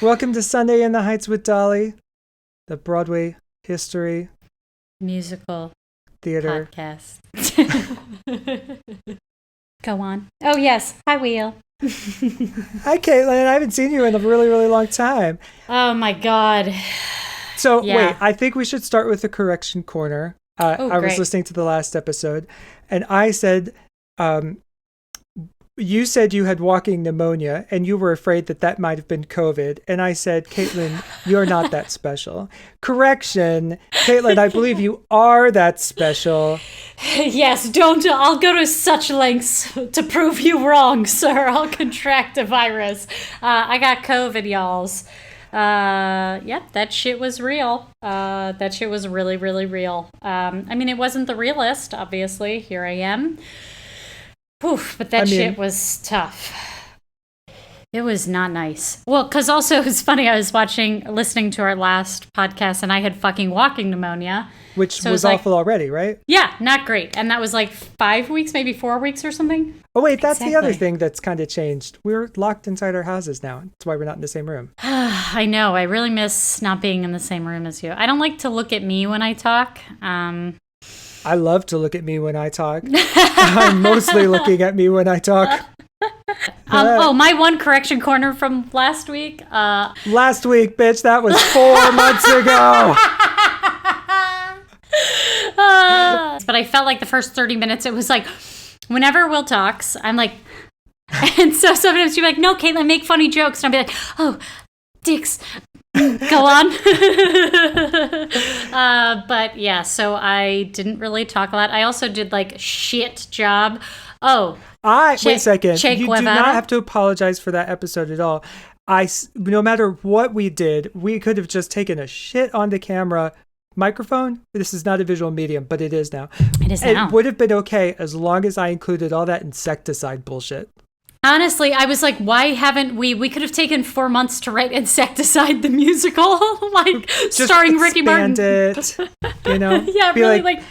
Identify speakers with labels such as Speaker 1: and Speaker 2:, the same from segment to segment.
Speaker 1: Welcome to Sunday in the Heights with Dolly, the Broadway history
Speaker 2: musical
Speaker 1: theater
Speaker 2: podcast. Go on. Oh, yes. Hi, Wheel.
Speaker 1: Hi, Caitlin. I haven't seen you in a really, really long time.
Speaker 2: Oh, my God.
Speaker 1: So,
Speaker 2: Yeah.
Speaker 1: wait, I think we should start with the correction corner. I was listening to the last episode, and I said, you said you had walking pneumonia, and you were afraid that that might have been COVID. And I said, Caitlin, you're not that special. Correction, Caitlin, I believe you are that special.
Speaker 2: Yes, I'll go to such lengths to prove you wrong, sir. I'll contract a virus. I got COVID, y'alls. Yep, that shit was real. That shit was really, really real. I mean, it wasn't the realest, obviously. Here I am. Oof, but shit was tough. It was not nice. Well, because also it was funny. I was listening to our last podcast, and I had fucking walking pneumonia.
Speaker 1: Which was awful already, right?
Speaker 2: Yeah, not great. And that was like 5 weeks, maybe 4 weeks or something.
Speaker 1: Oh, wait, that's the other thing that's kind of changed. We're locked inside our houses now. That's why we're not in the same room.
Speaker 2: I know. I really miss not being in the same room as you. I don't like to look at me when I talk.
Speaker 1: I love to look at me when I talk. I'm mostly looking at me when I talk.
Speaker 2: My one correction corner from last week.
Speaker 1: Last week, bitch, that was 4 months ago.
Speaker 2: But I felt like the first 30 minutes, it was like, whenever Will talks, I'm like, and so sometimes she'd be like, no, Caitlin, make funny jokes. And I'll be like, oh, dicks. Go on. But yeah, so I didn't really talk a lot. I also did like shit job. Oh,
Speaker 1: wait a second. You do not have to apologize for that episode at all. No matter what we did, we could have just taken a shit on the camera microphone. This is not a visual medium, but it is now.
Speaker 2: It is now.
Speaker 1: It would have been okay as long as I included all that insecticide bullshit.
Speaker 2: Honestly, I was like, why haven't we could have taken 4 months to write Insecticide the musical, like
Speaker 1: just
Speaker 2: starring Ricky Martin.
Speaker 1: It, you know?
Speaker 2: Yeah, really like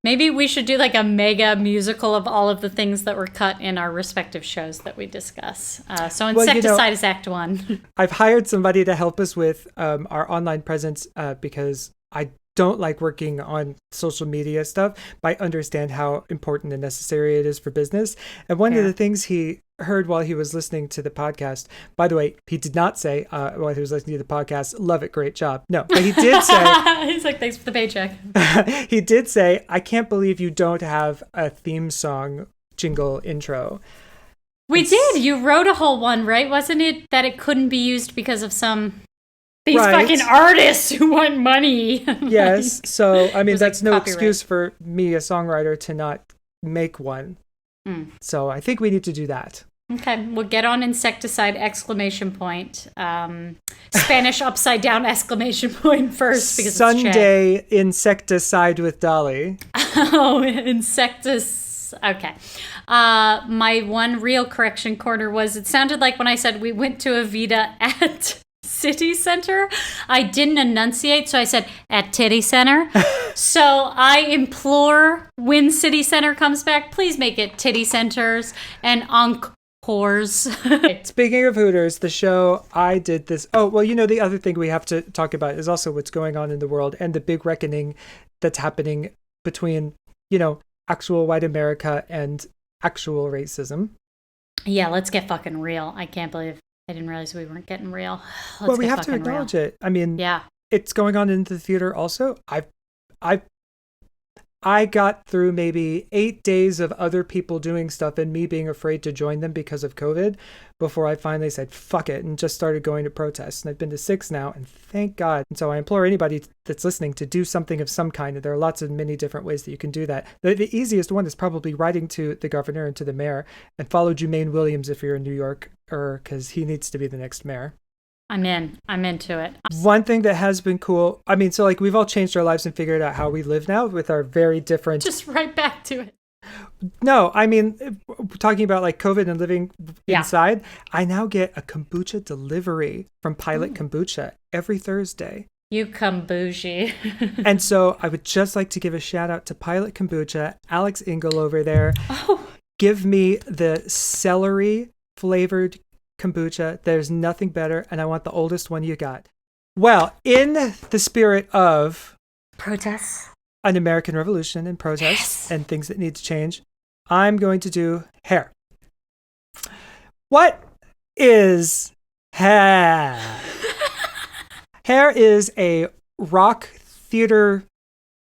Speaker 2: maybe we should do like a mega musical of all of the things that were cut in our respective shows that we discuss. So Insecticide is Act 1.
Speaker 1: I've hired somebody to help us with our online presence because I don't like working on social media stuff, but I understand how important and necessary it is for business. And one of the things he heard while he was listening to the podcast, by the way, he did not say while he was listening to the podcast, love it, great job. No, but he did say,
Speaker 2: he's like, thanks for the paycheck.
Speaker 1: He did say, I can't believe you don't have a theme song jingle intro.
Speaker 2: We did. You wrote a whole one, right? Wasn't it that it couldn't be used because of these fucking artists who want money?
Speaker 1: Yes. So, I mean, that's
Speaker 2: like
Speaker 1: no
Speaker 2: copyright.
Speaker 1: excuse for me, a songwriter, to not make one. So I think we need to do that.
Speaker 2: Okay. We'll get on Insecticide ! Spanish upside down ! First. Because
Speaker 1: Sunday Insecticide with Dolly.
Speaker 2: Oh, Okay. My one real correction corner was, it sounded like when I said we went to a Vita at City Center, I didn't enunciate, so I said at Titty Center. So I implore, when City Center comes back, please make it Titty Centers and Encores.
Speaker 1: Speaking of Hooters, the show I did this. Oh, well, the other thing we have to talk about is also what's going on in the world and the big reckoning that's happening between, actual white America and actual racism.
Speaker 2: Yeah, let's get fucking real. I can't believe I didn't realize we weren't getting real.
Speaker 1: Well, we have to acknowledge it. I mean,
Speaker 2: yeah,
Speaker 1: it's going on in the theater also. I got through maybe 8 days of other people doing stuff and me being afraid to join them because of COVID before I finally said, fuck it, and just started going to protests. And I've been to 6 now, and thank God. And so I implore anybody that's listening to do something of some kind. And there are lots of many different ways that you can do that. The easiest one is probably writing to the governor and to the mayor, and follow Jermaine Williams if you're in New York, because he needs to be the next mayor.
Speaker 2: I'm into it.
Speaker 1: One thing that has been cool, I mean, so like we've all changed our lives and figured out how we live now with our very different...
Speaker 2: Just right back to it.
Speaker 1: No, I mean, talking about like COVID and living inside, I now get a kombucha delivery from Pilot Kombucha every Thursday.
Speaker 2: You come bougie.
Speaker 1: And so I would just like to give a shout out to Pilot Kombucha, Alex Ingle over there.
Speaker 2: Oh.
Speaker 1: Give me the celery flavored kombucha. There's nothing better, and I want the oldest one you got. Well, in the spirit of
Speaker 2: protests,
Speaker 1: an American Revolution and protests and things that need to change, I'm going to do hair. What is hair? Hair is a rock theater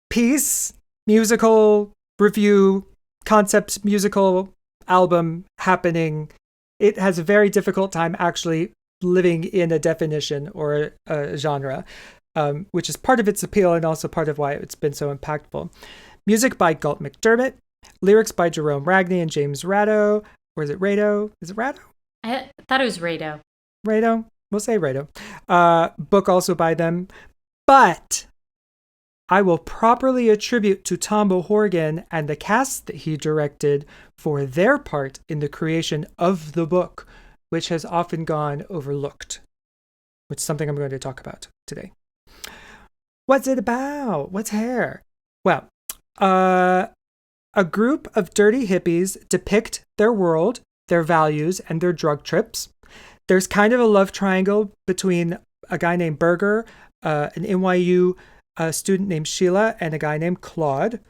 Speaker 1: piece, musical, review, concept musical album happening. It has a very difficult time actually living in a definition or a genre, which is part of its appeal and also part of why it's been so impactful. Music by Galt MacDermot, lyrics by Gerome Ragni and James Rado. Or is it Rado? Is it Rado?
Speaker 2: I thought it was Rado.
Speaker 1: Rado? We'll say Rado. Book also by them. But I will properly attribute to Tom O'Horgan and the cast that he directed for their part in the creation of the book, which has often gone overlooked, which is something I'm going to talk about today. What's it about? What's hair? Well, a group of dirty hippies depict their world, their values, and their drug trips. There's kind of a love triangle between a guy named Berger, an NYU student named Sheila, and a guy named Claude.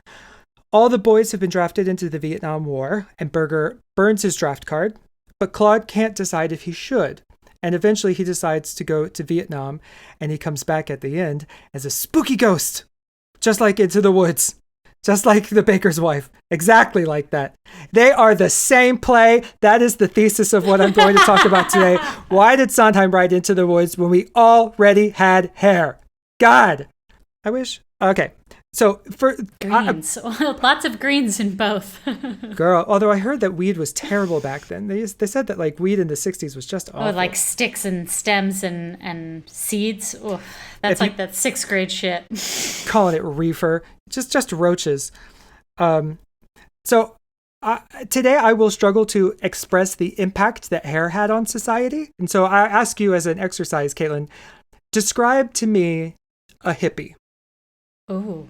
Speaker 1: All the boys have been drafted into the Vietnam War, and Berger burns his draft card, but Claude can't decide if he should. And eventually he decides to go to Vietnam, and he comes back at the end as a spooky ghost, just like Into the Woods. Just like The Baker's Wife. Exactly like that. They are the same play. That is the thesis of what I'm going to talk about today. Why did Sondheim write Into the Woods when we already had hair? God. I wish. Okay. So for
Speaker 2: greens. Lots of greens in both.
Speaker 1: Girl, although I heard that weed was terrible back then. They said that like weed in the 60s was just awful.
Speaker 2: Oh, like sticks and stems and seeds. Oof, that's like that 6th grade shit.
Speaker 1: Calling it reefer. Just roaches. So today I will struggle to express the impact that hair had on society. And so I ask you as an exercise, Caitlin, describe to me a hippie.
Speaker 2: Oh.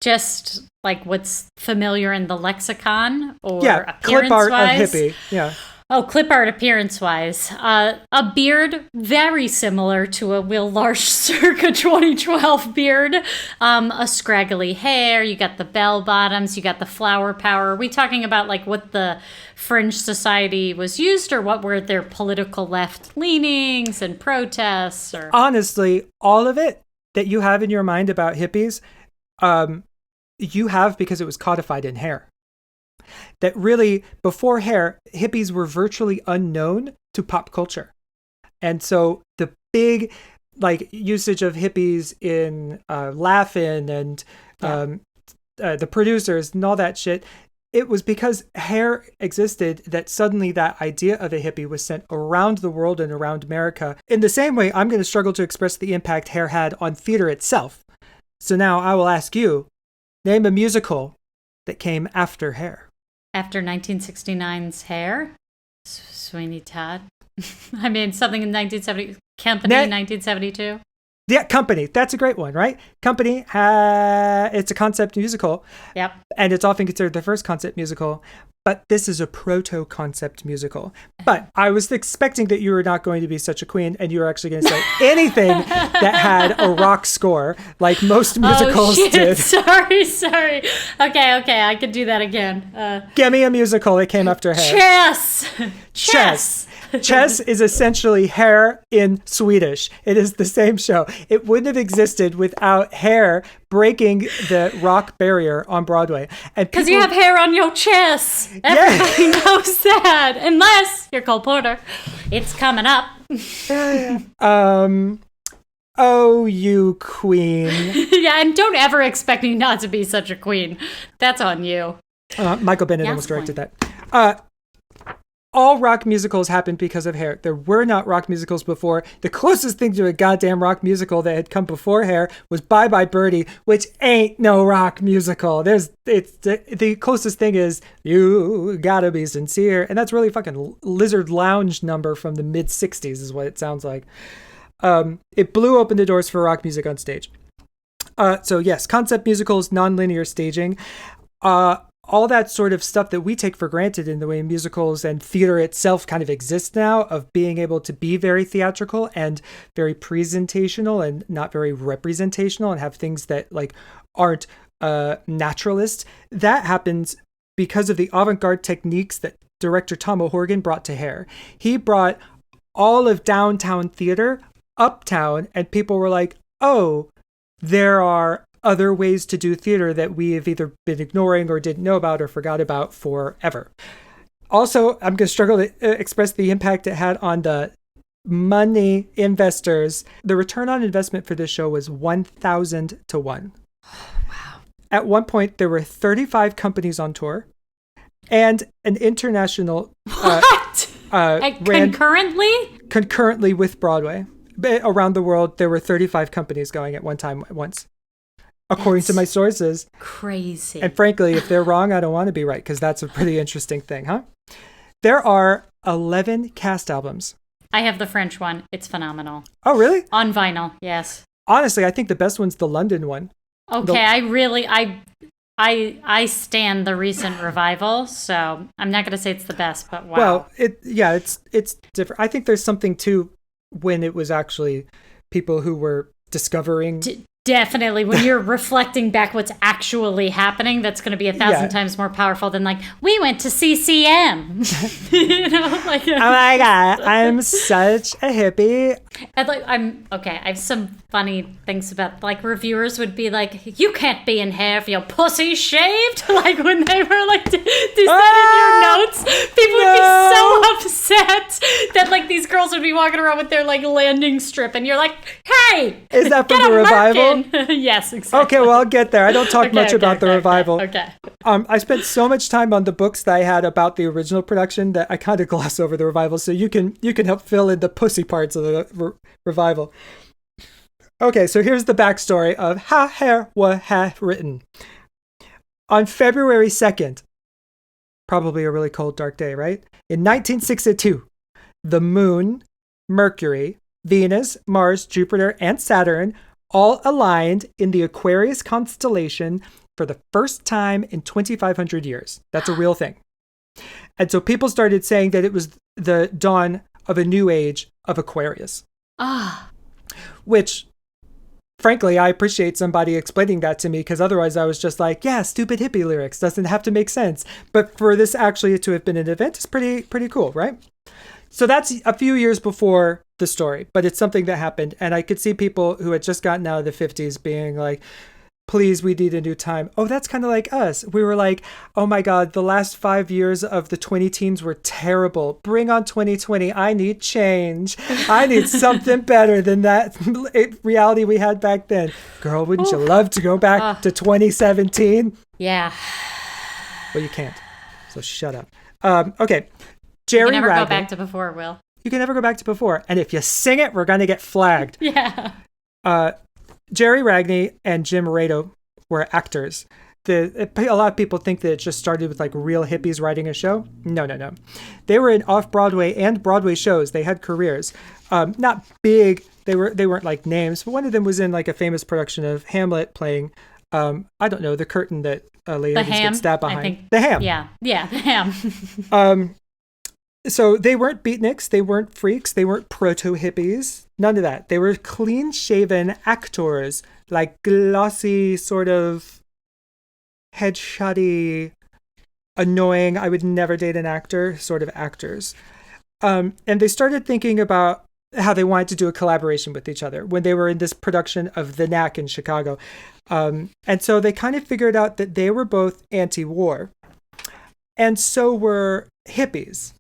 Speaker 2: Just like what's familiar in the lexicon or appearance-wise?
Speaker 1: Clip art of hippie. Yeah.
Speaker 2: Oh, clip art appearance-wise. A beard very similar to a Will Larch circa 2012 beard. A scraggly hair. You got the bell bottoms. You got the flower power. Are we talking about like what the fringe society was used, or what were their political left leanings and protests? Or
Speaker 1: honestly, all of it that you have in your mind about hippies, you have because it was codified in hair. That really, before hair, hippies were virtually unknown to pop culture. And so the big like usage of hippies in Laugh-In and the producers and all that shit, it was because hair existed that suddenly that idea of a hippie was sent around the world and around America. In the same way, I'm going to struggle to express the impact hair had on theater itself. So now I will ask you, name a musical that came after Hair.
Speaker 2: After 1969's Hair? Sweeney Todd? I mean, something in 1970, Company, 1972?
Speaker 1: Yeah, Company. That's a great one, right? Company, it's a concept musical.
Speaker 2: Yep.
Speaker 1: And it's often considered the first concept musical. But this is a proto-concept musical. But I was expecting that you were not going to be such a queen, and you were actually going to say anything that had a rock score, like most musicals did.
Speaker 2: Sorry. Okay, I could do that again.
Speaker 1: Give me a musical that came after Hair.
Speaker 2: Chess.
Speaker 1: Chess is essentially Hair in Swedish. It is the same show. It wouldn't have existed without Hair breaking the rock barrier on Broadway.
Speaker 2: Because you have hair on your chest. Everybody knows that. Unless you're Cole Porter. It's coming up.
Speaker 1: Oh, you queen.
Speaker 2: Yeah, and don't ever expect me not to be such a queen. That's on you.
Speaker 1: Michael Bennett almost directed that. All rock musicals happened because of Hair. There were not rock musicals before. The closest thing to a goddamn rock musical that had come before Hair was Bye Bye Birdie, which ain't no rock musical. The closest thing is You Gotta Be Sincere, and that's really fucking Lizard Lounge number from the mid 60s is what it sounds like. It blew open the doors for rock music on stage. So yes, concept musicals, non-linear staging. all that sort of stuff that we take for granted in the way musicals and theater itself kind of exists now, of being able to be very theatrical and very presentational and not very representational and have things that like aren't naturalist, that happens because of the avant-garde techniques that director Tom O'Horgan brought to Hair. He brought all of downtown theater uptown, and people were like, oh, there are other ways to do theater that we have either been ignoring or didn't know about or forgot about forever. Also, I'm going to struggle to express the impact it had on the money investors. The return on investment for this show was 1,000 to 1.
Speaker 2: Wow.
Speaker 1: At one point, there were 35 companies on tour and an international...
Speaker 2: What? Concurrently
Speaker 1: with Broadway. Around the world, there were 35 companies going at one time at once. According to my sources.
Speaker 2: Crazy.
Speaker 1: And frankly, if they're wrong, I don't want to be right, because that's a pretty interesting thing, huh? There are 11 cast albums.
Speaker 2: I have the French one. It's phenomenal.
Speaker 1: Oh, really?
Speaker 2: On vinyl, yes.
Speaker 1: Honestly, I think the best one's the London one.
Speaker 2: Okay, I stand the recent revival, so I'm not going to say it's the best, but wow.
Speaker 1: Well, it's different. I think there's something too when it was actually people who were discovering...
Speaker 2: Definitely, when you're reflecting back what's actually happening, that's going to be 1,000 times more powerful than like, we went to CCM. You know, like,
Speaker 1: oh my God, I'm such a hippie.
Speaker 2: And like, I have some funny things about, like, reviewers would be like, you can't be in Hair if your pussy shaved. Like, when they were like, do that in your notes, people would be so upset that like these girls would be walking around with their like landing strip, and you're like, hey,
Speaker 1: is that from the revival?
Speaker 2: Yes, exactly.
Speaker 1: Okay, well, I'll get there. I don't talk much about the revival.
Speaker 2: Okay.
Speaker 1: I spent so much time on the books that I had about the original production that I kind of gloss over the revival. So you can help fill in the pussy parts of the revival. Okay, so here's the backstory of how Hair was written. On February 2nd, probably a really cold, dark day, right? In 1962, the Moon, Mercury, Venus, Mars, Jupiter, and Saturn all aligned in the Aquarius constellation for the first time in 2,500 years. That's a real thing. And so people started saying that it was the dawn of a new age of Aquarius. Which, frankly, I appreciate somebody explaining that to me, because otherwise I was just like, yeah, stupid hippie lyrics. Doesn't have to make sense. But for this actually to have been an event is pretty cool, right? So that's a few years before the story, but it's something that happened. And I could see people who had just gotten out of the 50s being like, please, we need a new time. Oh, that's kind of like us. We were like, oh my God, the last 5 years of the 20 teens were terrible. Bring on 2020. I need change. I need something better than that reality we had back then. Girl, wouldn't you love to go back to 2017?
Speaker 2: Yeah.
Speaker 1: Well, you can't. So shut up. Okay. Gerry Ragni.
Speaker 2: You can never go back to before, Will.
Speaker 1: You can never go back to before. And if you sing it, we're going to get flagged.
Speaker 2: Yeah.
Speaker 1: Gerry Ragni and Jim Rado were actors. A lot of people think that it just started with like real hippies writing a show. No. They were in off-Broadway and Broadway shows. They had careers. Not big. They weren't like names, but one of them was in like a famous production of Hamlet playing, I don't know, the curtain that ladies get stabbed behind. I think. The Ham.
Speaker 2: Yeah, the Ham.
Speaker 1: So they weren't beatniks, they weren't freaks, they weren't proto-hippies, none of that. They were clean-shaven actors, like glossy, sort of headshotty, annoying, I would never date an actor, sort of actors. And they started thinking about how they wanted to do a collaboration with each other when they were in this production of The Knack in Chicago. And so they kind of figured out that they were both anti-war, and so were hippies.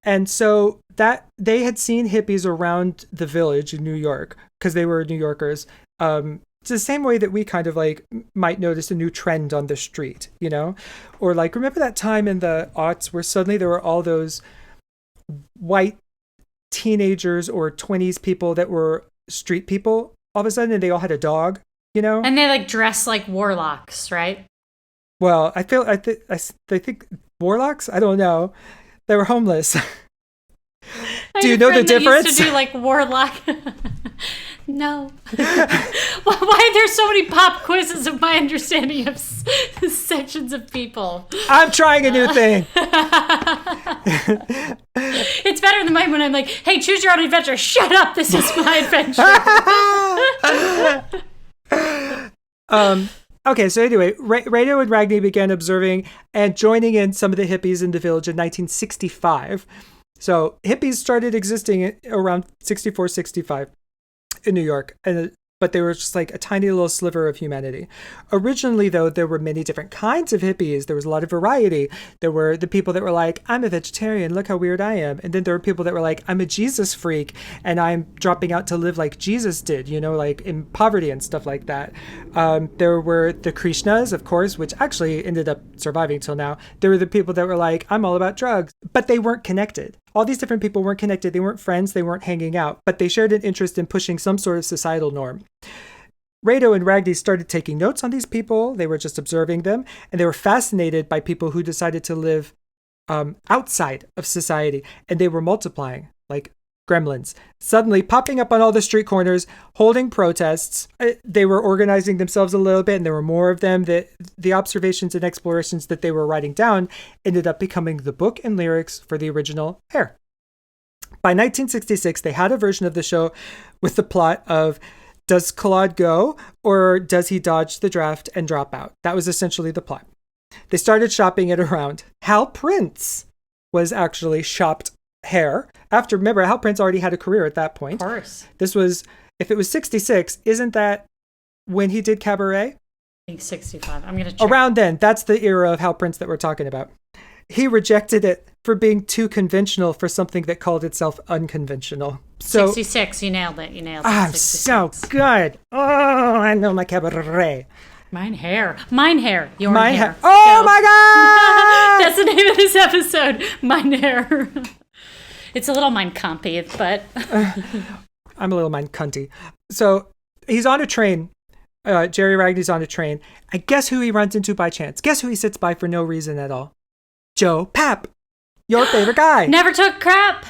Speaker 1: And so that they had seen hippies around the Village in New York because they were New Yorkers. It's the same way that we kind of like might notice a new trend on the street, you know? Or like, remember that time in the aughts where suddenly there were all those white teenagers or 20s people that were street people all of a sudden, and they all had a dog, you know?
Speaker 2: And they like dress like warlocks, right?
Speaker 1: Well, I think warlocks? I don't know. They were homeless. Do you know the difference?
Speaker 2: Used to do like warlock. No. Why are there so many pop quizzes of my understanding of sections of people?
Speaker 1: I'm trying a new thing.
Speaker 2: It's better than mine when I'm like, hey, choose your own adventure. Shut up. This is my adventure.
Speaker 1: Okay, so anyway, Rado and Ragni began observing and joining in some of the hippies in the village in 1965. So hippies started existing around 64, 65 in New York, but they were just like a tiny little sliver of humanity. Originally, though, there were many different kinds of hippies. There was a lot of variety. There were the people that were like, I'm a vegetarian, look how weird I am. And then there were people that were like, I'm a Jesus freak, and I'm dropping out to live like Jesus did, like in poverty and stuff like that. There were the Krishnas, of course, which actually ended up surviving till now. There were the people that were like, I'm all about drugs, but they weren't connected. All these different people weren't connected. They weren't friends. They weren't hanging out, but they shared an interest in pushing some sort of societal norm. Rado and Ragni started taking notes on these people. They were just observing them, and they were fascinated by people who decided to live outside of society, and they were multiplying like gremlins, suddenly popping up on all the street corners, holding protests. They were organizing themselves a little bit, and there were more of them. That the observations and explorations that they were writing down ended up becoming the book and lyrics for the original Hair. By 1966, they had a version of the show with the plot of, does Claude go, or does he dodge the draft and drop out? That was essentially the plot. They started shopping it around. Hal Prince was actually shopped Hair. Remember, Hal Prince already had a career at that point.
Speaker 2: Of course.
Speaker 1: This was, if it was 66, isn't that when he did Cabaret?
Speaker 2: I think 65. I'm going to check.
Speaker 1: Around then, that's the era of Hal Prince that we're talking about. He rejected it for being too conventional for something that called itself unconventional. So
Speaker 2: 66, you nailed it.
Speaker 1: I'm
Speaker 2: 66.
Speaker 1: so good. Oh, I know my Cabaret.
Speaker 2: Mine hair. Your
Speaker 1: Mine
Speaker 2: hair.
Speaker 1: Oh my God!
Speaker 2: That's the name of this episode. Mine hair. It's a little mind compy, but
Speaker 1: I'm a little mind cunty. So he's on a train. Jerry Ragni's on a train. And guess who he runs into by chance? Guess who he sits by for no reason at all? Joe Papp. Your favorite guy.
Speaker 2: Never took crap.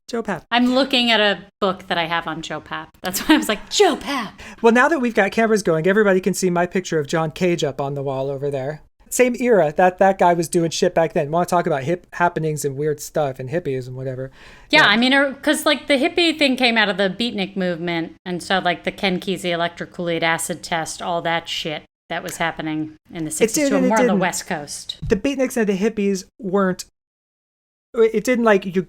Speaker 1: Joe Papp.
Speaker 2: I'm looking at a book that I have on Joe Papp. That's why I was like, Joe Papp.
Speaker 1: Well, now that we've got cameras going, everybody can see my picture of John Cage up on the wall over there. Same era. That guy was doing shit back then. Want to talk about hip happenings and weird stuff and hippies and whatever.
Speaker 2: Yeah, I mean, because like the hippie thing came out of the beatnik movement. And so like the Ken Kesey electric Kool-Aid acid test, all that shit that was happening in the 60s to more on the West Coast.
Speaker 1: The beatniks and the hippies weren't. It didn't like you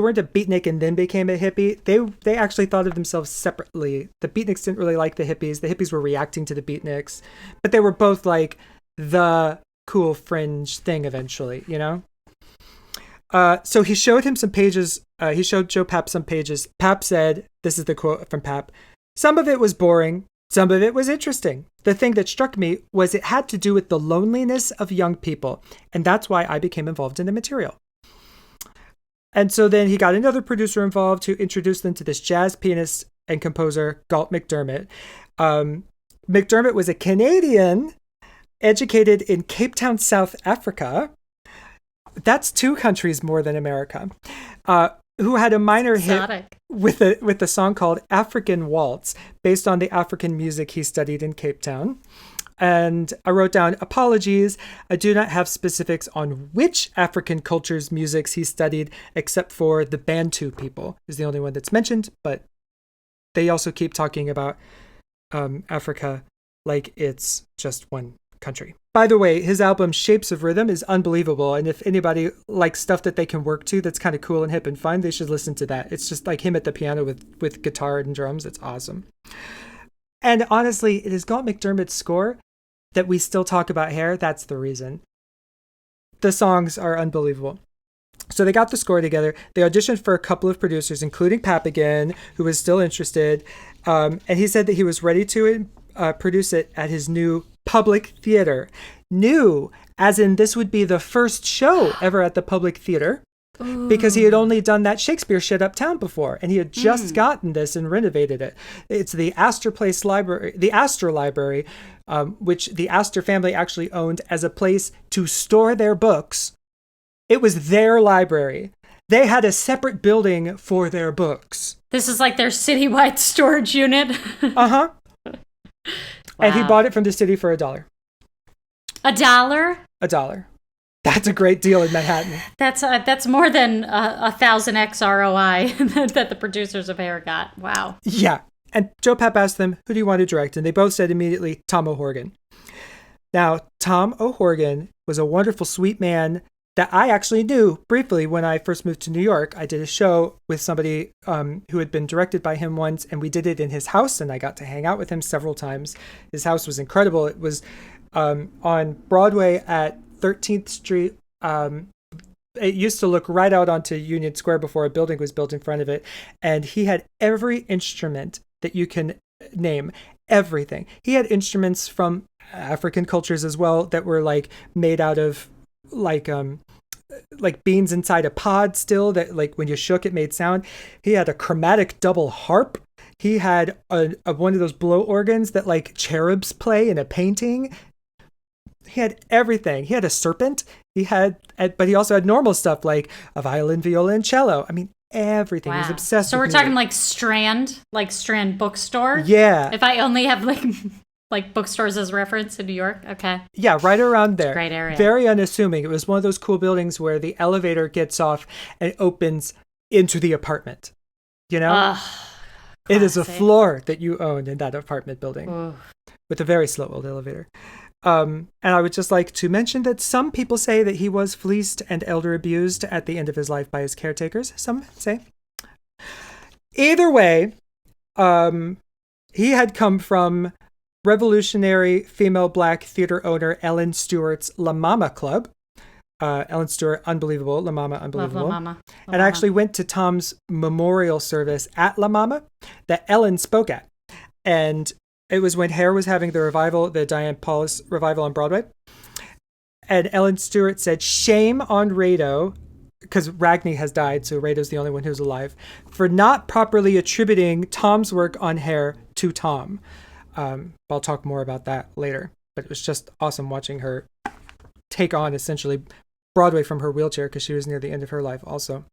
Speaker 1: weren't a beatnik and then became a hippie. They actually thought of themselves separately. The beatniks didn't really like the hippies. The hippies were reacting to the beatniks, but they were both like the cool fringe thing eventually, So he showed him some pages. He showed Joe Papp some pages. Papp said, this is the quote from Papp, "Some of it was boring. Some of it was interesting. The thing that struck me was it had to do with the loneliness of young people. And that's why I became involved in the material." And so then he got another producer involved who introduced them to this jazz pianist and composer, Galt MacDermot. MacDermot was a Canadian educated in Cape Town, South Africa. That's 2 countries more than America. Who had a minor hit with a song called African Waltz, based on the African music he studied in Cape Town. And I wrote down, apologies, I do not have specifics on which African culture's musics he studied, except for the Bantu people is the only one that's mentioned, but they also keep talking about Africa like it's just one country. By the way, his album Shapes of Rhythm is unbelievable, and if anybody likes stuff that they can work to that's kind of cool and hip and fun, they should listen to that. It's just like him at the piano with guitar and drums. It's awesome. And honestly, it is Galt MacDermot's score that we still talk about Hair. That's the reason. The songs are unbelievable. So they got the score together. They auditioned for a couple of producers, including Papp again, who was still interested. And he said that he was ready to produce it at his new public theater. New, as in this would be the first show ever at the public theater. Ooh. Because he had only done that Shakespeare shit uptown before, and he had just gotten this and renovated it. It's the Astor Place Library, the Astor Library, which the Astor family actually owned as a place to store their books. It was their library. They had a separate building for their books.
Speaker 2: This is like their citywide storage unit.
Speaker 1: Uh-huh. Wow. And he bought it from the city for $1.
Speaker 2: $1?
Speaker 1: $1. That's a great deal in Manhattan.
Speaker 2: That's more than 1,000x ROI that the producers of Hair got. Wow.
Speaker 1: Yeah. And Joe Papp asked them, who do you want to direct? And they both said immediately, Tom O'Horgan. Now, Tom O'Horgan was a wonderful, sweet man that I actually knew briefly when I first moved to New York. I did a show with somebody who had been directed by him once, and we did it in his house, and I got to hang out with him several times. His house was incredible. It was on Broadway at 13th Street. It used to look right out onto Union Square before a building was built in front of it, and he had every instrument that you can name. Everything. He had instruments from African cultures as well that were like made out of like beans inside a pod still, that like when you shook it made sound. He had a chromatic double harp. He had a one of those blow organs that like cherubs play in a painting. He had everything. He had a serpent. But he also had normal stuff like a violin, viola, and cello. I mean, everything. Wow. He was obsessed with music.
Speaker 2: So we're talking like Strand bookstore?
Speaker 1: Yeah.
Speaker 2: If I only have like bookstores as reference in New York? Okay.
Speaker 1: Yeah, right around there.
Speaker 2: Great area.
Speaker 1: Very unassuming. It was one of those cool buildings where the elevator gets off and opens into the apartment. You know? It is a floor that you own in that apartment building with a very slow old elevator. And I would just like to mention that some people say that he was fleeced and elder abused at the end of his life by his caretakers. Some say. Either way, he had come from revolutionary female black theater owner Ellen Stewart's La Mama Club. Ellen Stewart, unbelievable. La Mama, unbelievable.
Speaker 2: Love La Mama.
Speaker 1: And I actually went to Tom's memorial service at La Mama that Ellen spoke at. And it was when Hair was having the revival, the Diane Paulus revival on Broadway. And Ellen Stewart said, shame on Rado, because Ragni has died, so Rado's the only one who's alive, for not properly attributing Tom's work on Hair to Tom. I'll talk more about that later. But it was just awesome watching her take on, essentially, Broadway from her wheelchair, because she was near the end of her life also.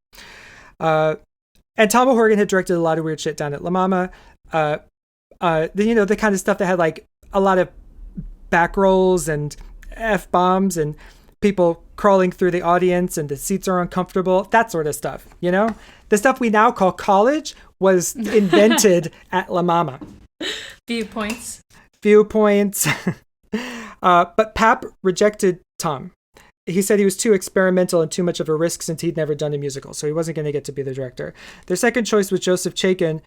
Speaker 1: And Tom O'Horgan had directed a lot of weird shit down at La Mama. The kind of stuff that had like a lot of back rolls and F-bombs and people crawling through the audience and the seats are uncomfortable, that sort of stuff, you know? The stuff we now call college was invented at La Mama.
Speaker 2: Viewpoints.
Speaker 1: But Papp rejected Tom. He said he was too experimental and too much of a risk since he'd never done a musical, so he wasn't going to get to be the director. Their second choice was Joseph Chaikin,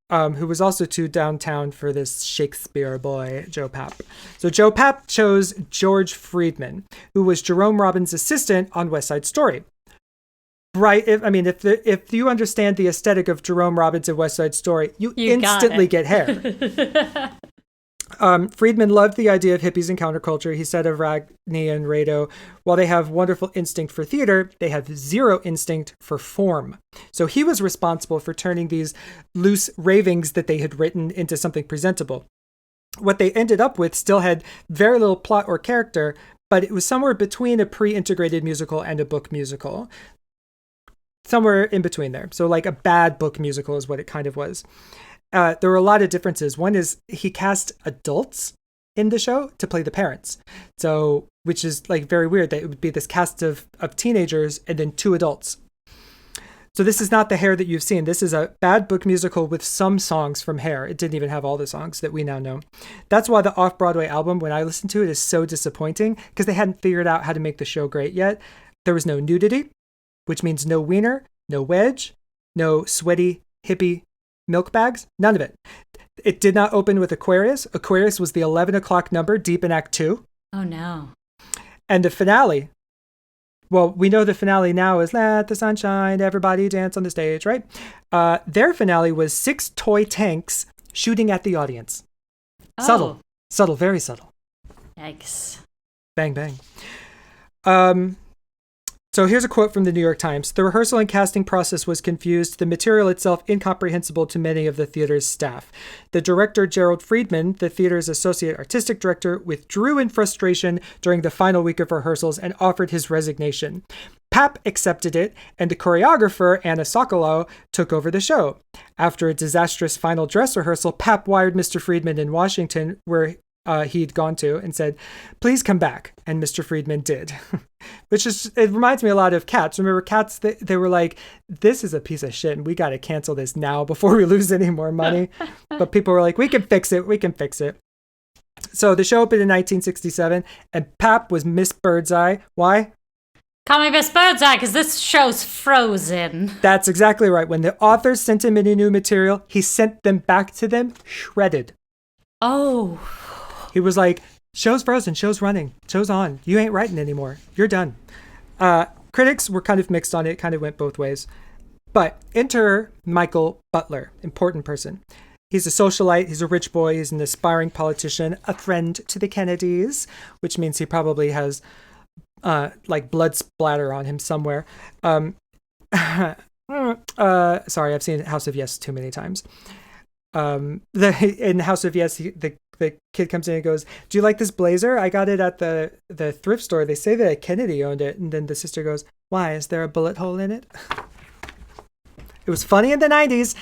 Speaker 1: who was also too downtown for this Shakespeare boy, Joe Papp. So Joe Papp chose George Friedman, who was Jerome Robbins' assistant on West Side Story. Right? If you understand the aesthetic of Jerome Robbins and West Side Story, you instantly get Hair. Friedman loved the idea of hippies and counterculture. He said of Ragni and Rado, while they have wonderful instinct for theater, they have zero instinct for form. So he was responsible for turning these loose ravings that they had written into something presentable. What they ended up with still had very little plot or character, but it was somewhere between a pre-integrated musical and a book musical. Somewhere in between there. So like a bad book musical is what it kind of was. There were a lot of differences. One is he cast adults in the show to play the parents. So, which is like very weird that it would be this cast of teenagers and then 2 adults. So this is not the Hair that you've seen. This is a bad book musical with some songs from Hair. It didn't even have all the songs that we now know. That's why the off-Broadway album, when I listened to it, is so disappointing, because they hadn't figured out how to make the show great yet. There was no nudity, which means no wiener, no wedge, no sweaty hippie milk bags, none of it. It did not open with Aquarius. Aquarius was the 11 o'clock number deep in Act 2.
Speaker 2: Oh, no.
Speaker 1: And the finale, well, we know the finale now is Let the Sun Shine, Everybody Dance on the Stage, right? Their finale was 6 toy tanks shooting at the audience. Oh. Subtle, very subtle.
Speaker 2: Yikes.
Speaker 1: Bang, bang. So here's a quote from the New York Times. The rehearsal and casting process was confused, the material itself incomprehensible to many of the theater's staff. The director, Gerald Friedman, the theater's associate artistic director, withdrew in frustration during the final week of rehearsals and offered his resignation. Pap accepted it, and the choreographer, Anna Sokolow, took over the show. After a disastrous final dress rehearsal, Pap wired Mr. Friedman in Washington, where he'd gone to, and said, please come back. And Mr. Friedman did. It reminds me a lot of Cats. Remember Cats? They were like, this is a piece of shit, and we got to cancel this now before we lose any more money. But people were like, we can fix it. We can fix it. So the show opened in 1967, and Pap was Miss Birdseye. Why?
Speaker 2: Call me Miss Birdseye, because this show's frozen.
Speaker 1: That's exactly right. When the authors sent him any new material, he sent them back to them shredded.
Speaker 2: Oh.
Speaker 1: He was like, show's frozen, show's running, show's on. You ain't writing anymore. You're done. Critics were kind of mixed on it. It kind of went both ways. But enter Michael Butler, important person. He's a socialite. He's a rich boy. He's an aspiring politician, a friend to the Kennedys, which means he probably has blood splatter on him somewhere. Sorry, I've seen House of Yes too many times. In House of Yes, the kid comes in and goes, do you like this blazer? I got it at the thrift store. They say that Kennedy owned it. And then the sister goes, why? Is there a bullet hole in it? It was funny in the 90s.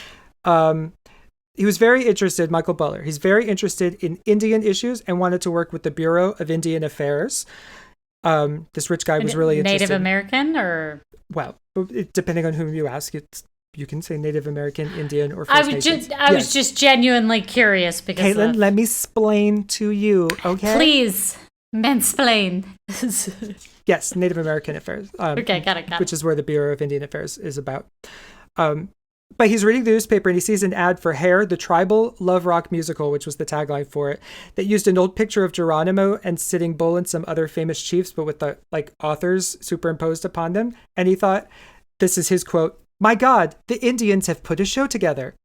Speaker 1: He was very interested, Michael Butler. He's very interested in Indian issues and wanted to work with the Bureau of Indian Affairs. This rich guy was really interested.
Speaker 2: Native American or?
Speaker 1: Well, depending on whom you ask, you can say Native American, Indian, or First Nations.
Speaker 2: I was just genuinely curious because
Speaker 1: Caitlin, let me explain to you, okay?
Speaker 2: Please, mansplain.
Speaker 1: Yes, Native American Affairs.
Speaker 2: Okay, got it.
Speaker 1: Which is where the Bureau of Indian Affairs is about. But he's reading the newspaper and he sees an ad for Hair, the tribal love rock musical, which was the tagline for it, that used an old picture of Geronimo and Sitting Bull and some other famous chiefs, but with the authors superimposed upon them. And he thought, this is his quote, my God, the Indians have put a show together.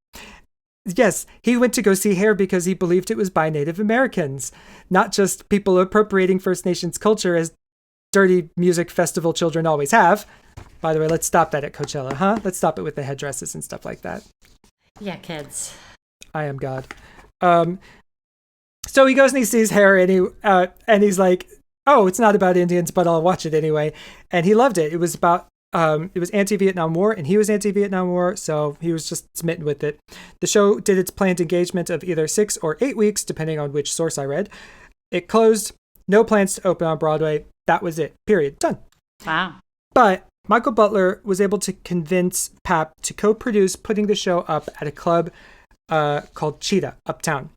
Speaker 1: Yes, he went to go see Hair because he believed it was by Native Americans, not just people appropriating First Nations culture as dirty music festival children always have. By the way, let's stop that at Coachella, huh? Let's stop it with the headdresses and stuff like that.
Speaker 2: Yeah, kids.
Speaker 1: I am God. So he goes and he sees Hair and he's like, oh, it's not about Indians, but I'll watch it anyway. And he loved it. It was about it was anti-Vietnam War, and he was anti-Vietnam War, so he was just smitten with it. The show did its planned engagement of either 6 or 8 weeks, depending on which source I read. It closed. No plans to open on Broadway. That was it. Period. Done.
Speaker 2: Wow.
Speaker 1: But Michael Butler was able to convince Pap to co-produce putting the show up at a club called Cheetah, uptown.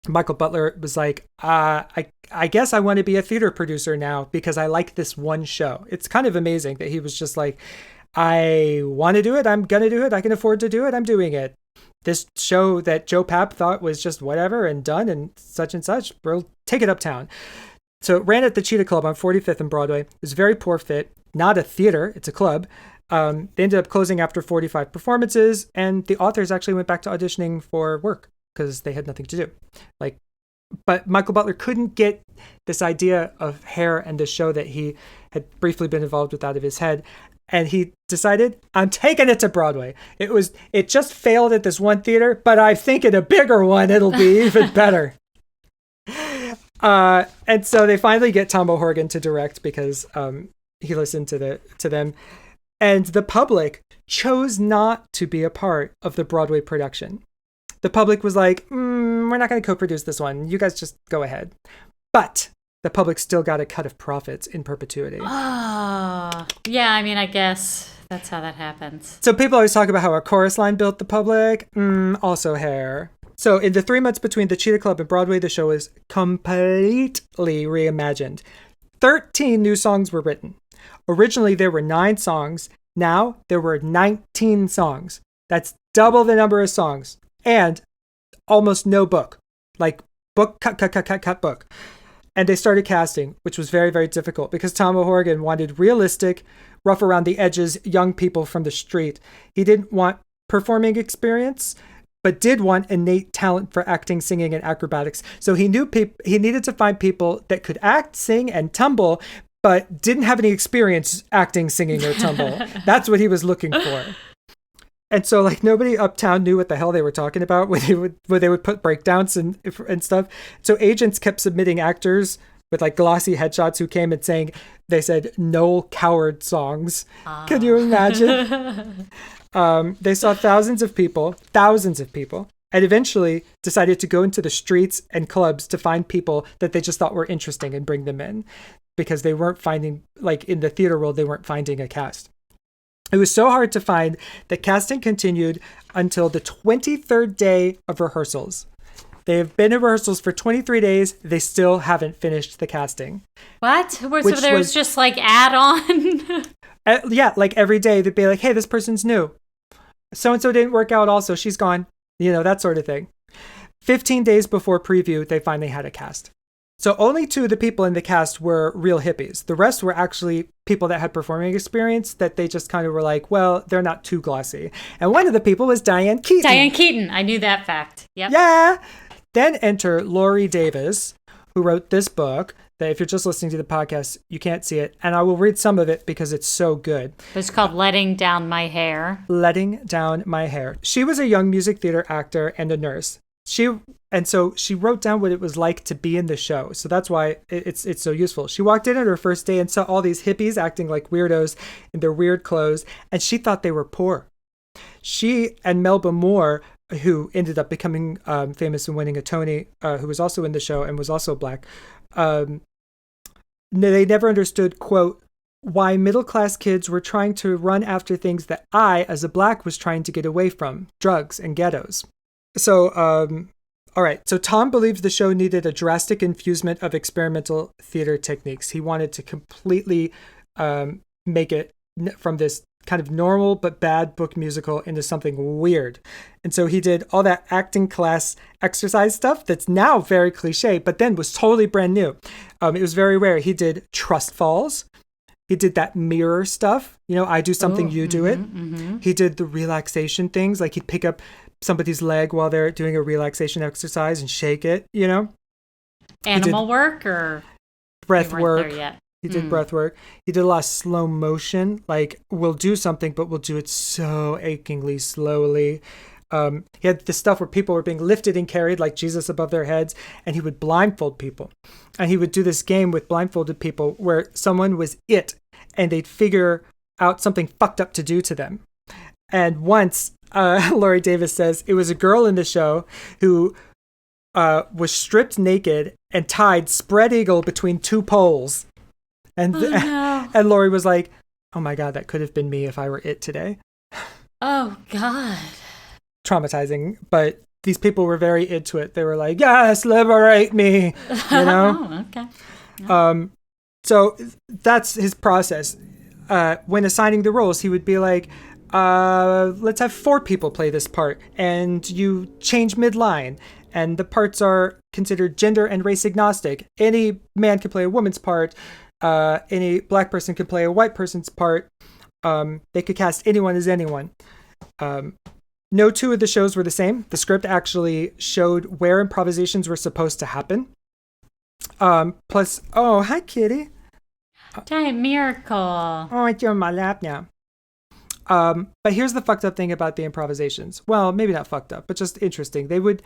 Speaker 1: Michael Butler was like, I guess I want to be a theater producer now because I like this one show. It's kind of amazing that he was just like, I want to do it. I'm going to do it. I can afford to do it. I'm doing it. This show that Joe Pap thought was just whatever and done and such, we'll take it uptown. So it ran at the Cheetah Club on 45th and Broadway. It was a very poor fit, not a theater, it's a club. They ended up closing after 45 performances, and the authors actually went back to auditioning for work because they had nothing to do. But Michael Butler couldn't get this idea of Hair and the show that he had briefly been involved with out of his head. And he decided, I'm taking it to Broadway. It just failed at this one theater, but I think at a bigger one, it'll be even better. And so they finally get Tom O'Horgan to direct because he listened to them. And the public chose not to be a part of the Broadway production. The public was like, we're not going to co-produce this one. You guys just go ahead. But the public still got a cut of profits in perpetuity.
Speaker 2: Oh, yeah, I mean, I guess that's how that happens.
Speaker 1: So people always talk about how our chorus line built the public. Also Hair. So in the 3 months between the Cheetah Club and Broadway, the show was completely reimagined. 13 new songs were written. Originally, there were 9 songs. Now, there were 19 songs. That's double the number of songs. And almost no book. Like, book, cut, book. And they started casting, which was very, very difficult because Tom O'Horgan wanted realistic, rough around the edges, young people from the street. He didn't want performing experience, but did want innate talent for acting, singing, and acrobatics. So he knew he needed to find people that could act, sing, and tumble, but didn't have any experience acting, singing, or tumble. That's what he was looking for. And so, nobody uptown knew what the hell they were talking about when they would put breakdowns and stuff. So agents kept submitting actors with like glossy headshots who came and saying, they said Noel Coward songs. Can you imagine? They saw thousands of people, and eventually decided to go into the streets and clubs to find people that they just thought were interesting and bring them in, because they weren't finding, like in the theater world, they weren't finding a cast. It was so hard to find that casting continued until the 23rd day of rehearsals. They have been in rehearsals for 23 days. They still haven't finished the casting.
Speaker 2: What? So there was just like add-on?
Speaker 1: Yeah, like every day they'd be like, hey, this person's new. So-and-so didn't work out also. She's gone. You know, that sort of thing. 15 days before preview, they finally had a cast. So only 2 of the people in the cast were real hippies. The rest were actually people that had performing experience that they just kind of were like, well, they're not too glossy. And one of the people was Diane Keaton.
Speaker 2: Diane Keaton. I knew that fact. Yep.
Speaker 1: Yeah. Then enter Laurie Davis, who wrote this book that if you're just listening to the podcast, you can't see it. And I will read some of it because it's so good.
Speaker 2: It's called Letting Down My Hair.
Speaker 1: Letting Down My Hair. She was a young music theater actor and a nurse. So she wrote down what it was like to be in the show. So that's why it's so useful. She walked in on her first day and saw all these hippies acting like weirdos in their weird clothes, and she thought they were poor. She and Melba Moore, who ended up becoming famous and winning a Tony, who was also in the show and was also black, they never understood, quote, why middle-class kids were trying to run after things that I, as a black, was trying to get away from, drugs and ghettos. So, all right. So Tom believed the show needed a drastic infusement of experimental theater techniques. He wanted to completely make it from this kind of normal but bad book musical into something weird. And so he did all that acting class exercise stuff that's now very cliche, but then was totally brand new. It was very rare. He did trust falls. He did that mirror stuff. You know, I do something, you do it. Mm-hmm. He did the relaxation things. Like he'd pick up somebody's leg while they're doing a relaxation exercise and shake it, you know?
Speaker 2: Animal work or
Speaker 1: breath work.
Speaker 2: There yet.
Speaker 1: He did breath work. He did a lot of slow motion. Like, we'll do something, but we'll do it so achingly slowly. He had this stuff where people were being lifted and carried like Jesus above their heads, and he would blindfold people. And he would do this game with blindfolded people where someone was it, and they'd figure out something fucked up to do to them. And once, Laurie Davis says, it was a girl in the show who was stripped naked and tied spread eagle between 2 poles. And and Laurie was like, oh my God, that could have been me if I were it today.
Speaker 2: Oh God.
Speaker 1: Traumatizing, but these people were very into it. They were like, yes, liberate me, you know?
Speaker 2: Oh, okay. Yeah.
Speaker 1: So that's his process. When assigning the roles, he would be like, let's have 4 people play this part, and you change midline, and the parts are considered gender and race agnostic. Any man can play a woman's part. Any black person could play a white person's part. They could cast anyone as anyone. No 2 of the shows were the same. The script actually showed where improvisations were supposed to happen. Plus, oh, hi, kitty.
Speaker 2: Hi, Miracle.
Speaker 1: Oh, you're on my lap now. But here's the fucked up thing about the improvisations. Well, maybe not fucked up, but just interesting. They would,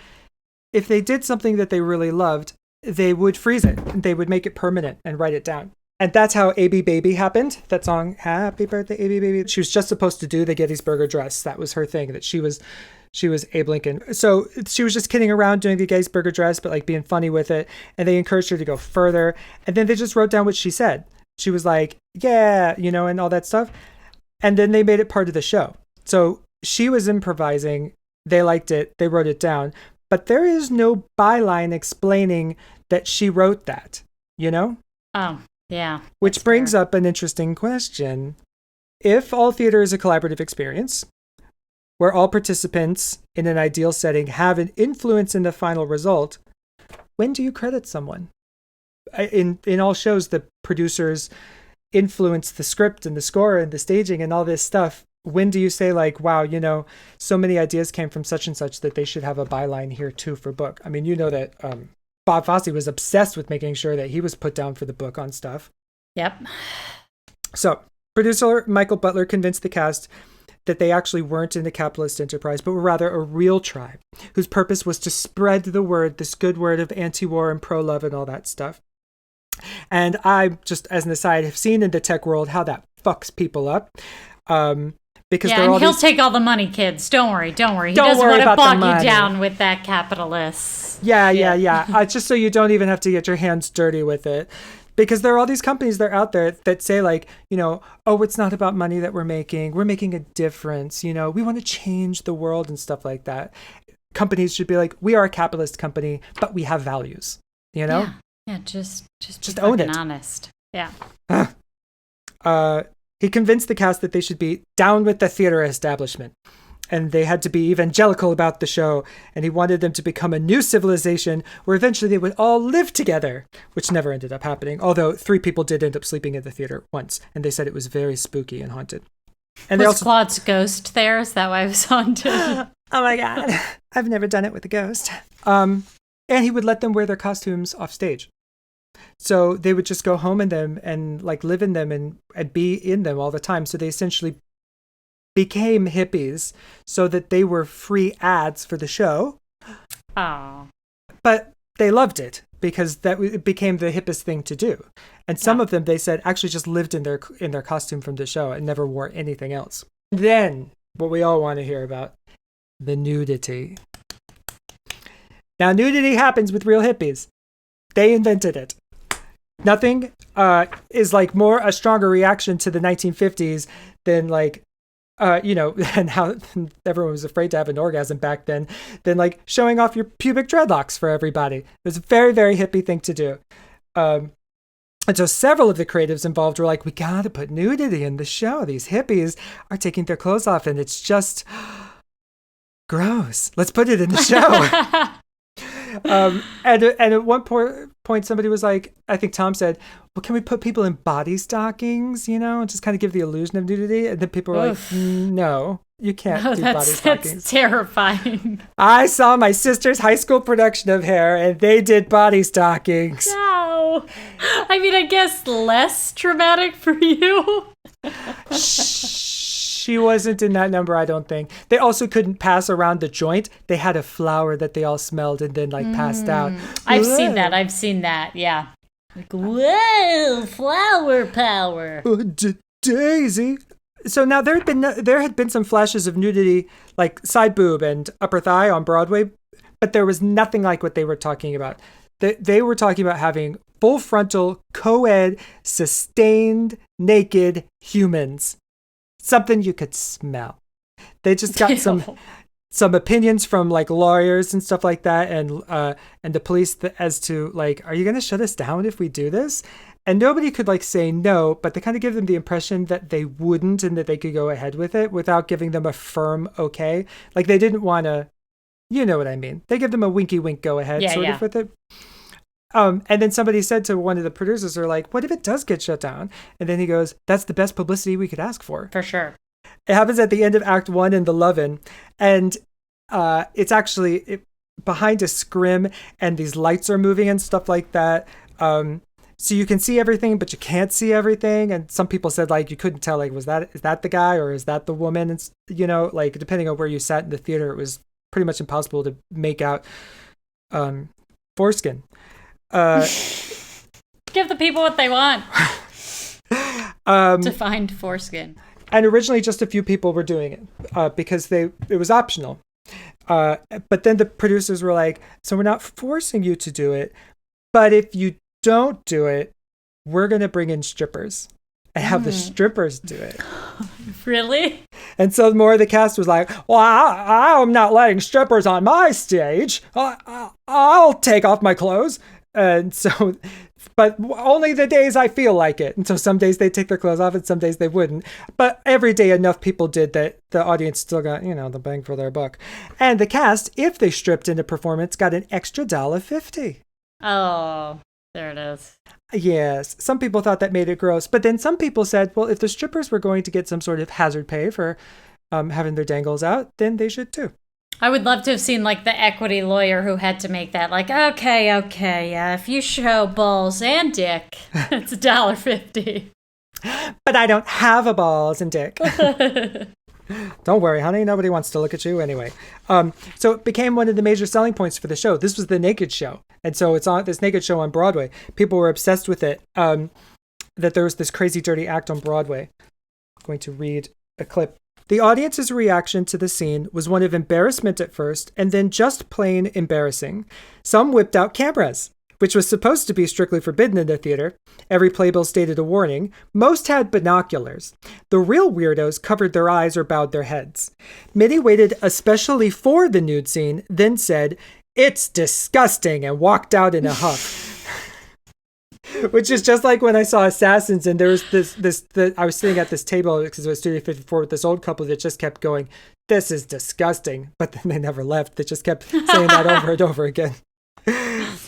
Speaker 1: if they did something that they really loved, they would freeze it. They would make it permanent and write it down. And that's how A.B. Baby happened. That song, Happy Birthday, A.B. Baby. She was just supposed to do the Gettysburg Address. That was her thing, that she was Abe Lincoln. So she was just kidding around doing the Gettysburg Address, but like being funny with it. And they encouraged her to go further. And then they just wrote down what she said. She was like, yeah, you know, and all that stuff. And then they made it part of the show. So she was improvising. They liked it. They wrote it down. But there is no byline explaining that she wrote that, you know?
Speaker 2: Oh, yeah.
Speaker 1: Which brings up an interesting question. If all theater is a collaborative experience, where all participants in an ideal setting have an influence in the final result, when do you credit someone? In all shows, the producers influence the script and the score and the staging and all this stuff. When do you say, like, wow, you know, so many ideas came from such and such that they should have a byline here too for book? I mean, you know that Bob Fosse was obsessed with making sure that he was put down for the book on stuff.
Speaker 2: Yep.
Speaker 1: So producer Michael Butler convinced the cast that they actually weren't in a capitalist enterprise, but were rather a real tribe whose purpose was to spread the word, this good word of anti-war and pro-love and all that stuff. And I just, as an aside, have seen in the tech world how that fucks people up. Because
Speaker 2: yeah, and he'll take all the money, kids. Don't worry. He doesn't want to bog you down with that capitalist.
Speaker 1: Yeah. Just so you don't even have to get your hands dirty with it. Because there are all these companies that are out there that say like, oh, it's not about money that we're making a difference. We want to change the world and stuff like that. Companies should be like, we are a capitalist company, but we have values,
Speaker 2: Yeah, just
Speaker 1: own it.
Speaker 2: Honest. Yeah.
Speaker 1: He convinced the cast that they should be down with the theater establishment. And they had to be evangelical about the show. And he wanted them to become a new civilization where eventually they would all live together, which never ended up happening. Although 3 people did end up sleeping in the theater once. And they said it was very spooky and haunted. And
Speaker 2: was Claude's ghost there? Is that why it was haunted?
Speaker 1: Oh my God. I've never done it with a ghost. And he would let them wear their costumes off stage. So they would just go home in them and like live in them and be in them all the time. So they essentially became hippies so that they were free ads for the show.
Speaker 2: Oh.
Speaker 1: But they loved it because it became the hippest thing to do. And some of them, they said, actually just lived in their costume from the show and never wore anything else. Then, what we all want to hear about, the nudity. Now, nudity happens with real hippies. They invented it. Nothing is like a stronger reaction to the 1950s than like, and how everyone was afraid to have an orgasm back then, than like showing off your pubic dreadlocks for everybody. It was a very, very hippie thing to do. And so several of the creatives involved were like, we got to put nudity in the show. These hippies are taking their clothes off and it's just gross. Let's put it in the show. And at one point somebody was like, I think Tom said, well, can we put people in body stockings, and just kind of give the illusion of nudity? And then people were like, no, you can't do body stockings.
Speaker 2: That's terrifying.
Speaker 1: I saw my sister's high school production of Hair and they did body stockings.
Speaker 2: No. I mean, I guess less traumatic for you.
Speaker 1: She wasn't in that number, I don't think. They also couldn't pass around the joint. They had a flower that they all smelled and then passed out.
Speaker 2: I've seen that, yeah. Like, whoa, flower power.
Speaker 1: Daisy. So now there had been some flashes of nudity, like side boob and upper thigh on Broadway, but there was nothing like what they were talking about. They were talking about having full frontal, co-ed, sustained, naked humans. Something you could smell. They just got some opinions from like lawyers and stuff like that, and the police as to like, are you going to shut us down if we do this? And nobody could like say no, but they kind of give them the impression that they wouldn't and that they could go ahead with it without giving them a firm okay. Like they didn't want to, you know what I mean? They give them a winky wink go ahead of with it. And then somebody said to one of the producers, they're like, what if it does get shut down? And then he goes, that's the best publicity we could ask for.
Speaker 2: For sure.
Speaker 1: It happens at the end of Act 1 in the Love-In. And it's actually behind a scrim and these lights are moving and stuff like that. So you can see everything, but you can't see everything. And some people said like you couldn't tell, like, is that the guy or is that the woman? And, like depending on where you sat in the theater, it was pretty much impossible to make out foreskin.
Speaker 2: Give the people what they want. To find foreskin.
Speaker 1: And originally just a few people were doing it because it was optional. But then the producers were like, so we're not forcing you to do it, but if you don't do it, we're going to bring in strippers and have the strippers do it.
Speaker 2: Really?
Speaker 1: And so more of the cast was like, well, I'm not letting strippers on my stage. I'll take off my clothes. And so, but only the days I feel like it. And so some days they'd take their clothes off and some days they wouldn't. But every day enough people did that the audience still got, the bang for their buck. And the cast, if they stripped in a performance, got an extra $1.50.
Speaker 2: Oh, there it is.
Speaker 1: Yes. Some people thought that made it gross. But then some people said, well, if the strippers were going to get some sort of hazard pay for having their dangles out, then they should too.
Speaker 2: I would love to have seen like the equity lawyer who had to make that like, okay, if you show balls and dick, it's $1.50.
Speaker 1: But I don't have a balls and dick. Don't worry, honey. Nobody wants to look at you anyway. So it became one of the major selling points for the show. This was the naked show. And so it's on this naked show on Broadway. People were obsessed with it. That there was this crazy dirty act on Broadway. I'm going to read a clip. The audience's reaction to the scene was one of embarrassment at first, and then just plain embarrassing. Some whipped out cameras, which was supposed to be strictly forbidden in the theater. Every playbill stated a warning. Most had binoculars. The real weirdos covered their eyes or bowed their heads. Many waited especially for the nude scene, then said, "It's disgusting," and walked out in a huff. Which is just like when I saw Assassins, and there was I was sitting at this table because it was Studio 54 with this old couple that just kept going, "This is disgusting," but then they never left. They just kept saying that over and over again.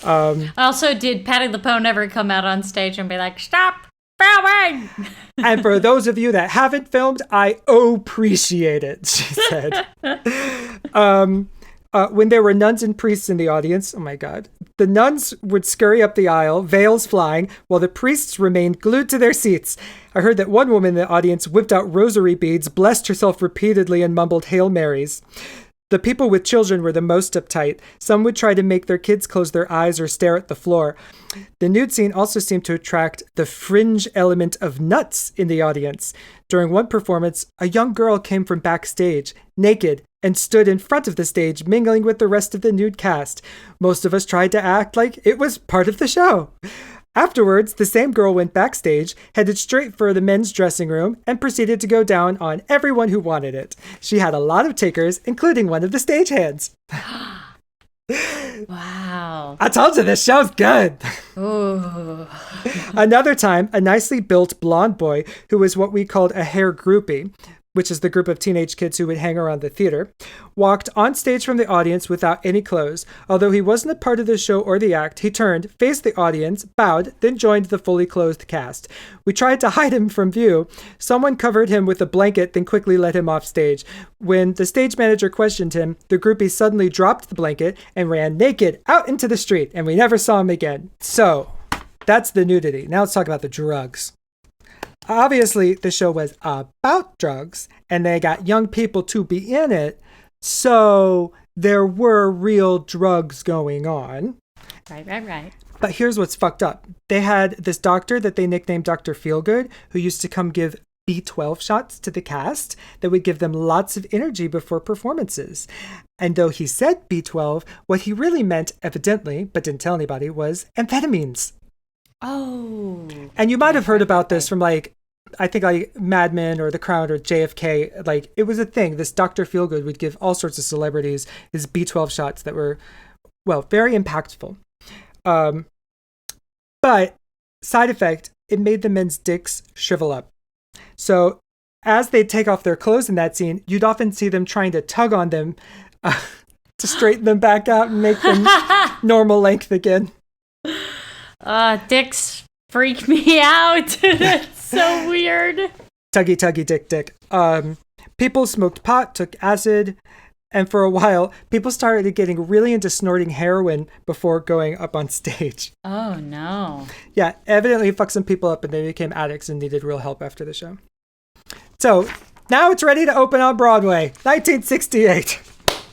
Speaker 2: Also, did Patti LuPone ever come out on stage and be like, "Stop filming"?
Speaker 1: And for those of you that haven't filmed, I appreciate it, she said. When there were nuns and priests in the audience, oh my God, the nuns would scurry up the aisle, veils flying, while the priests remained glued to their seats. I heard that one woman in the audience whipped out rosary beads, blessed herself repeatedly, and mumbled Hail Marys. The people with children were the most uptight. Some would try to make their kids close their eyes or stare at the floor. The nude scene also seemed to attract the fringe element of nuts in the audience. During one performance, a young girl came from backstage, naked, and stood in front of the stage, mingling with the rest of the nude cast. Most of us tried to act like it was part of the show. Afterwards, the same girl went backstage, headed straight for the men's dressing room, and proceeded to go down on everyone who wanted it. She had a lot of takers, including one of the stagehands.
Speaker 2: Wow.
Speaker 1: I told you this show's good.
Speaker 2: Ooh.
Speaker 1: Another time, a nicely built blonde boy who was what we called a hair groupie, which is the group of teenage kids who would hang around the theater, walked on stage from the audience without any clothes. Although he wasn't a part of the show or the act, he turned, faced the audience, bowed, then joined the fully clothed cast. We tried to hide him from view. Someone covered him with a blanket, then quickly let him off stage. When the stage manager questioned him, the groupie suddenly dropped the blanket and ran naked out into the street, and we never saw him again. So, that's the nudity. Now let's talk about the drugs. Obviously, the show was about drugs, and they got young people to be in it, so there were real drugs going on.
Speaker 2: Right.
Speaker 1: But here's what's fucked up. They had this doctor that they nicknamed Dr. Feelgood, who used to come give B12 shots to the cast that would give them lots of energy before performances. And though he said B12, what he really meant, evidently, but didn't tell anybody, was amphetamines.
Speaker 2: Oh.
Speaker 1: And you might have heard about this from I think Mad Men or The Crown or JFK. It was a thing. This Dr. Feelgood would give all sorts of celebrities his B12 shots that were, very impactful. But side effect, it made the men's dicks shrivel up. So as they'd take off their clothes in that scene, you'd often see them trying to tug on them to straighten them back out and make them normal length again.
Speaker 2: Dicks freak me out. That's so weird.
Speaker 1: Tuggy, dick. People smoked pot, took acid, and for a while, people started getting really into snorting heroin before going up on stage.
Speaker 2: Oh, no.
Speaker 1: Yeah, evidently it fucked some people up and they became addicts and needed real help after the show. So, now it's ready to open on Broadway, 1968.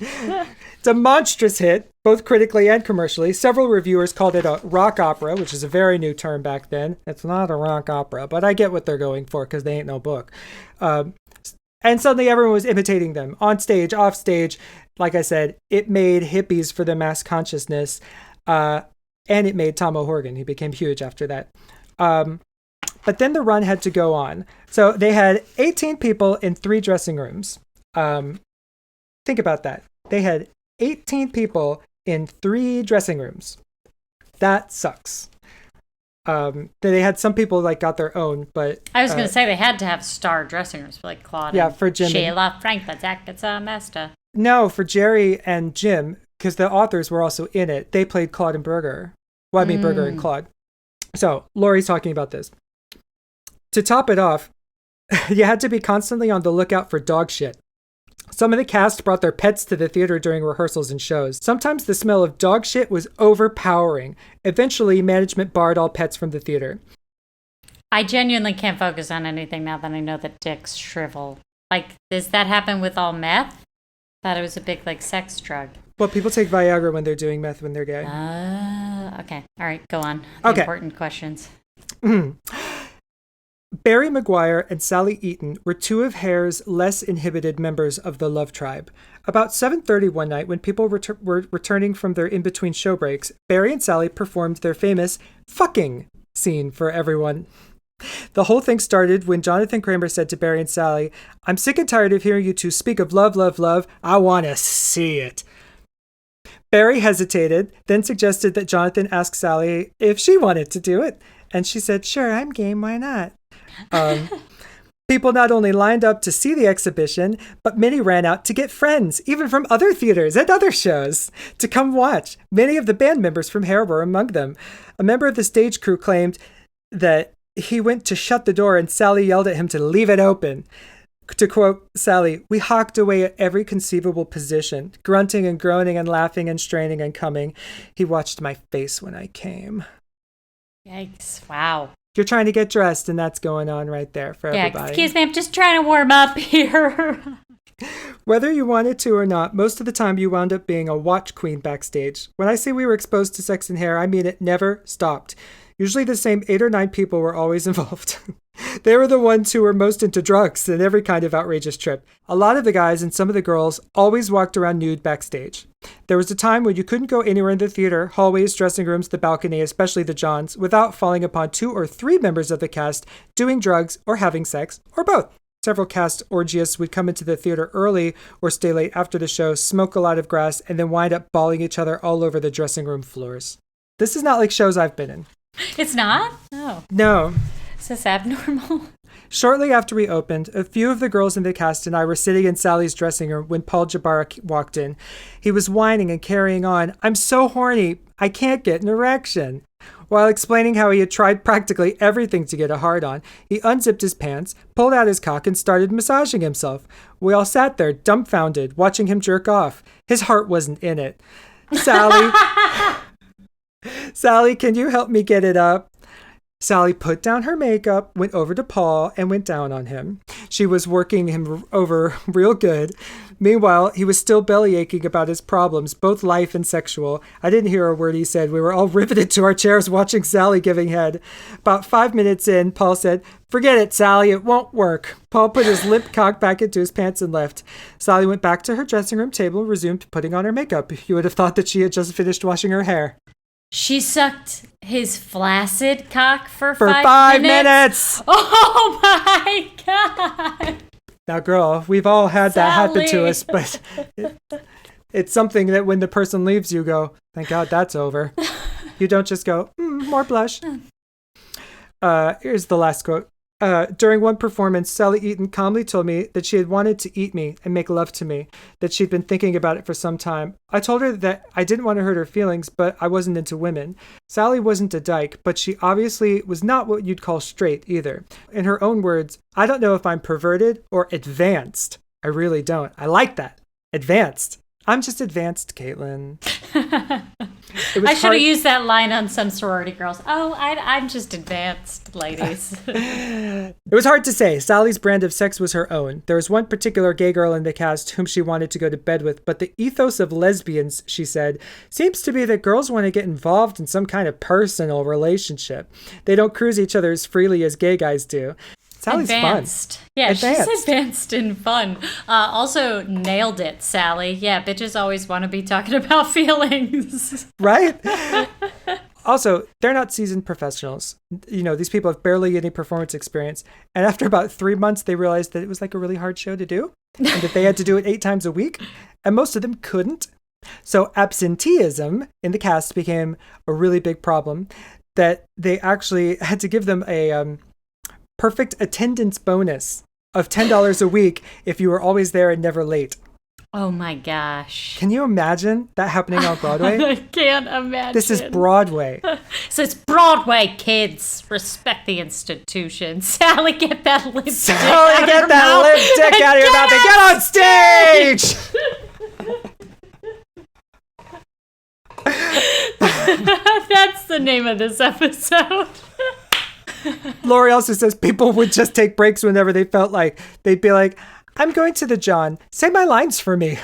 Speaker 1: It's a monstrous hit, both critically and commercially. Several reviewers called it a rock opera, which is a very new term back then. It's not a rock opera, but I get what they're going for because they ain't no book. And suddenly everyone was imitating them on stage, off stage. Like I said, it made hippies for the mass consciousness, and it made Tom O'Horgan. He became huge after that. But then the run had to go on. So they had 18 people in 3 dressing rooms. Think about that. They had 18 people in 3 dressing rooms. That sucks. They had some people got their own, but
Speaker 2: I was going to say they had to have star dressing rooms like Claude.
Speaker 1: Yeah, for Jim.
Speaker 2: Sheila, Frank, the Zach, it's a master.
Speaker 1: No, for Jerry and Jim, because the authors were also in it. They played Claude and Berger. Well, I mean Berger and Claude. So Laurie's talking about this. To top it off, you had to be constantly on the lookout for dog shit. Some of the cast brought their pets to the theater during rehearsals and shows. Sometimes the smell of dog shit was overpowering. Eventually, management barred all pets from the theater.
Speaker 2: I genuinely can't focus on anything now that I know that dicks shrivel. Does that happen with all meth? Thought it was a big, sex drug.
Speaker 1: Well, people take Viagra when they're doing meth when they're gay.
Speaker 2: Oh. Okay. All right. Go on. The important questions.
Speaker 1: Barry Maguire and Sally Eaton were two of Hare's less inhibited members of the Love Tribe. About 7:30 one night, when people were returning from their in-between show breaks, Barry and Sally performed their famous fucking scene for everyone. The whole thing started when Jonathan Kramer said to Barry and Sally, "I'm sick and tired of hearing you two speak of love, love, love. I want to see it." Barry hesitated, then suggested that Jonathan ask Sally if she wanted to do it. And she said, "Sure, I'm game, why not?" People not only lined up to see the exhibition, but many ran out to get friends, even from other theaters and other shows, to come watch. Many of the band members from Hair were among them. A member of the stage crew claimed that he went to shut the door and Sally yelled at him to leave it open. To quote Sally, "We hawked away at every conceivable position, grunting and groaning and laughing and straining and coming. He watched my face when I came."
Speaker 2: Yikes. Wow.
Speaker 1: You're trying to get dressed, and that's going on right there for everybody.
Speaker 2: Excuse me, I'm just trying to warm up here.
Speaker 1: Whether you wanted to or not, most of the time you wound up being a watch queen backstage. When I say we were exposed to sex and hair, I mean it never stopped. Usually the same 8 or 9 people were always involved. They were the ones who were most into drugs and every kind of outrageous trip. A lot of the guys and some of the girls always walked around nude backstage. There was a time when you couldn't go anywhere in the theater, hallways, dressing rooms, the balcony, especially the Johns, without falling upon 2 or 3 members of the cast doing drugs or having sex, or both. Several cast orgiasts would come into the theater early or stay late after the show, smoke a lot of grass, and then wind up balling each other all over the dressing room floors. This is not like shows I've been in.
Speaker 2: It's not? Oh.
Speaker 1: No.
Speaker 2: Is this abnormal?
Speaker 1: Shortly after we opened, a few of the girls in the cast and I were sitting in Sally's dressing room when Paul Jabara walked in. He was whining and carrying on, "I'm so horny, I can't get an erection." While explaining how he had tried practically everything to get a hard-on, he unzipped his pants, pulled out his cock, and started massaging himself. We all sat there, dumbfounded, watching him jerk off. His heart wasn't in it. Sally, can you help me get it up? Sally put down her makeup, went over to Paul, and went down on him. She was working him over real good. Meanwhile, he was still belly aching about his problems, both life and sexual. I didn't hear a word he said. We were all riveted to our chairs watching Sally giving head. About 5 minutes in, Paul said, "Forget it, Sally, it won't work." Paul put his limp cock back into his pants and left. Sally went back to her dressing room table and resumed putting on her makeup. You would have thought that she had just finished washing her hair.
Speaker 2: She sucked his flaccid cock for
Speaker 1: 5 minutes.
Speaker 2: Oh my God.
Speaker 1: Now, girl, we've all had that happen to us, but it's something that when the person leaves, you go, "Thank God that's over." You don't just go, "More blush." Here's the last quote. During one performance, Sally Eaton calmly told me that she had wanted to eat me and make love to me, that she'd been thinking about it for some time. I told her that I didn't want to hurt her feelings, but I wasn't into women. Sally wasn't a dyke, but she obviously was not what you'd call straight either. In her own words, "I don't know if I'm perverted or advanced. I really don't. I like that. Advanced. I'm just advanced, Caitlin."
Speaker 2: I should have used that line on some sorority girls. "Oh, I'm just advanced, ladies."
Speaker 1: It was hard to say. Sally's brand of sex was her own. There was one particular gay girl in the cast whom she wanted to go to bed with, but the ethos of lesbians, she said, seems to be that girls want to get involved in some kind of personal relationship. They don't cruise each other as freely as gay guys do. Sally's
Speaker 2: advanced. Fun. Yeah, advanced. She's advanced and fun. Also nailed it, Sally. Yeah, bitches always want to be talking about feelings.
Speaker 1: Right? Also, they're not seasoned professionals. You know, these people have barely any performance experience. And after about 3 months, they realized that it was like a really hard show to do and that they had to do it 8 times a week. And most of them couldn't. So absenteeism in the cast became a really big problem that they actually had to give them a perfect attendance bonus of $10 a week if you were always there and never late.
Speaker 2: Oh my gosh.
Speaker 1: Can you imagine that happening on Broadway?
Speaker 2: I can't imagine.
Speaker 1: This is Broadway.
Speaker 2: So it's Broadway, kids. Respect the institution. Sally, get that lipstick
Speaker 1: Sally, get that lipstick out of your mouth and get on stage!
Speaker 2: That's the name of this episode.
Speaker 1: Lori also says people would just take breaks whenever they felt like. They'd be like, "I'm going to the John. Say my lines for me."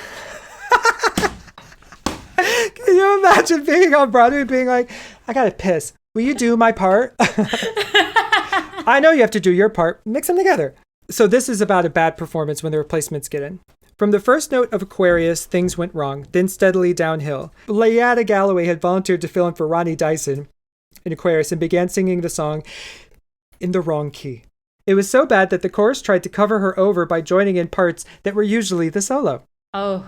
Speaker 1: Can you imagine being on Broadway being like, I gotta piss. Will you do my part? I know you have to do your part. Mix them together. So this is about a bad performance when the replacements get in. From the first note of Aquarius, things went wrong, then steadily downhill. Leatta Galloway had volunteered to fill in for Ronnie Dyson in Aquarius and began singing the song in the wrong key. It was so bad that the chorus tried to cover her over by joining in parts that were usually the solo.
Speaker 2: Oh,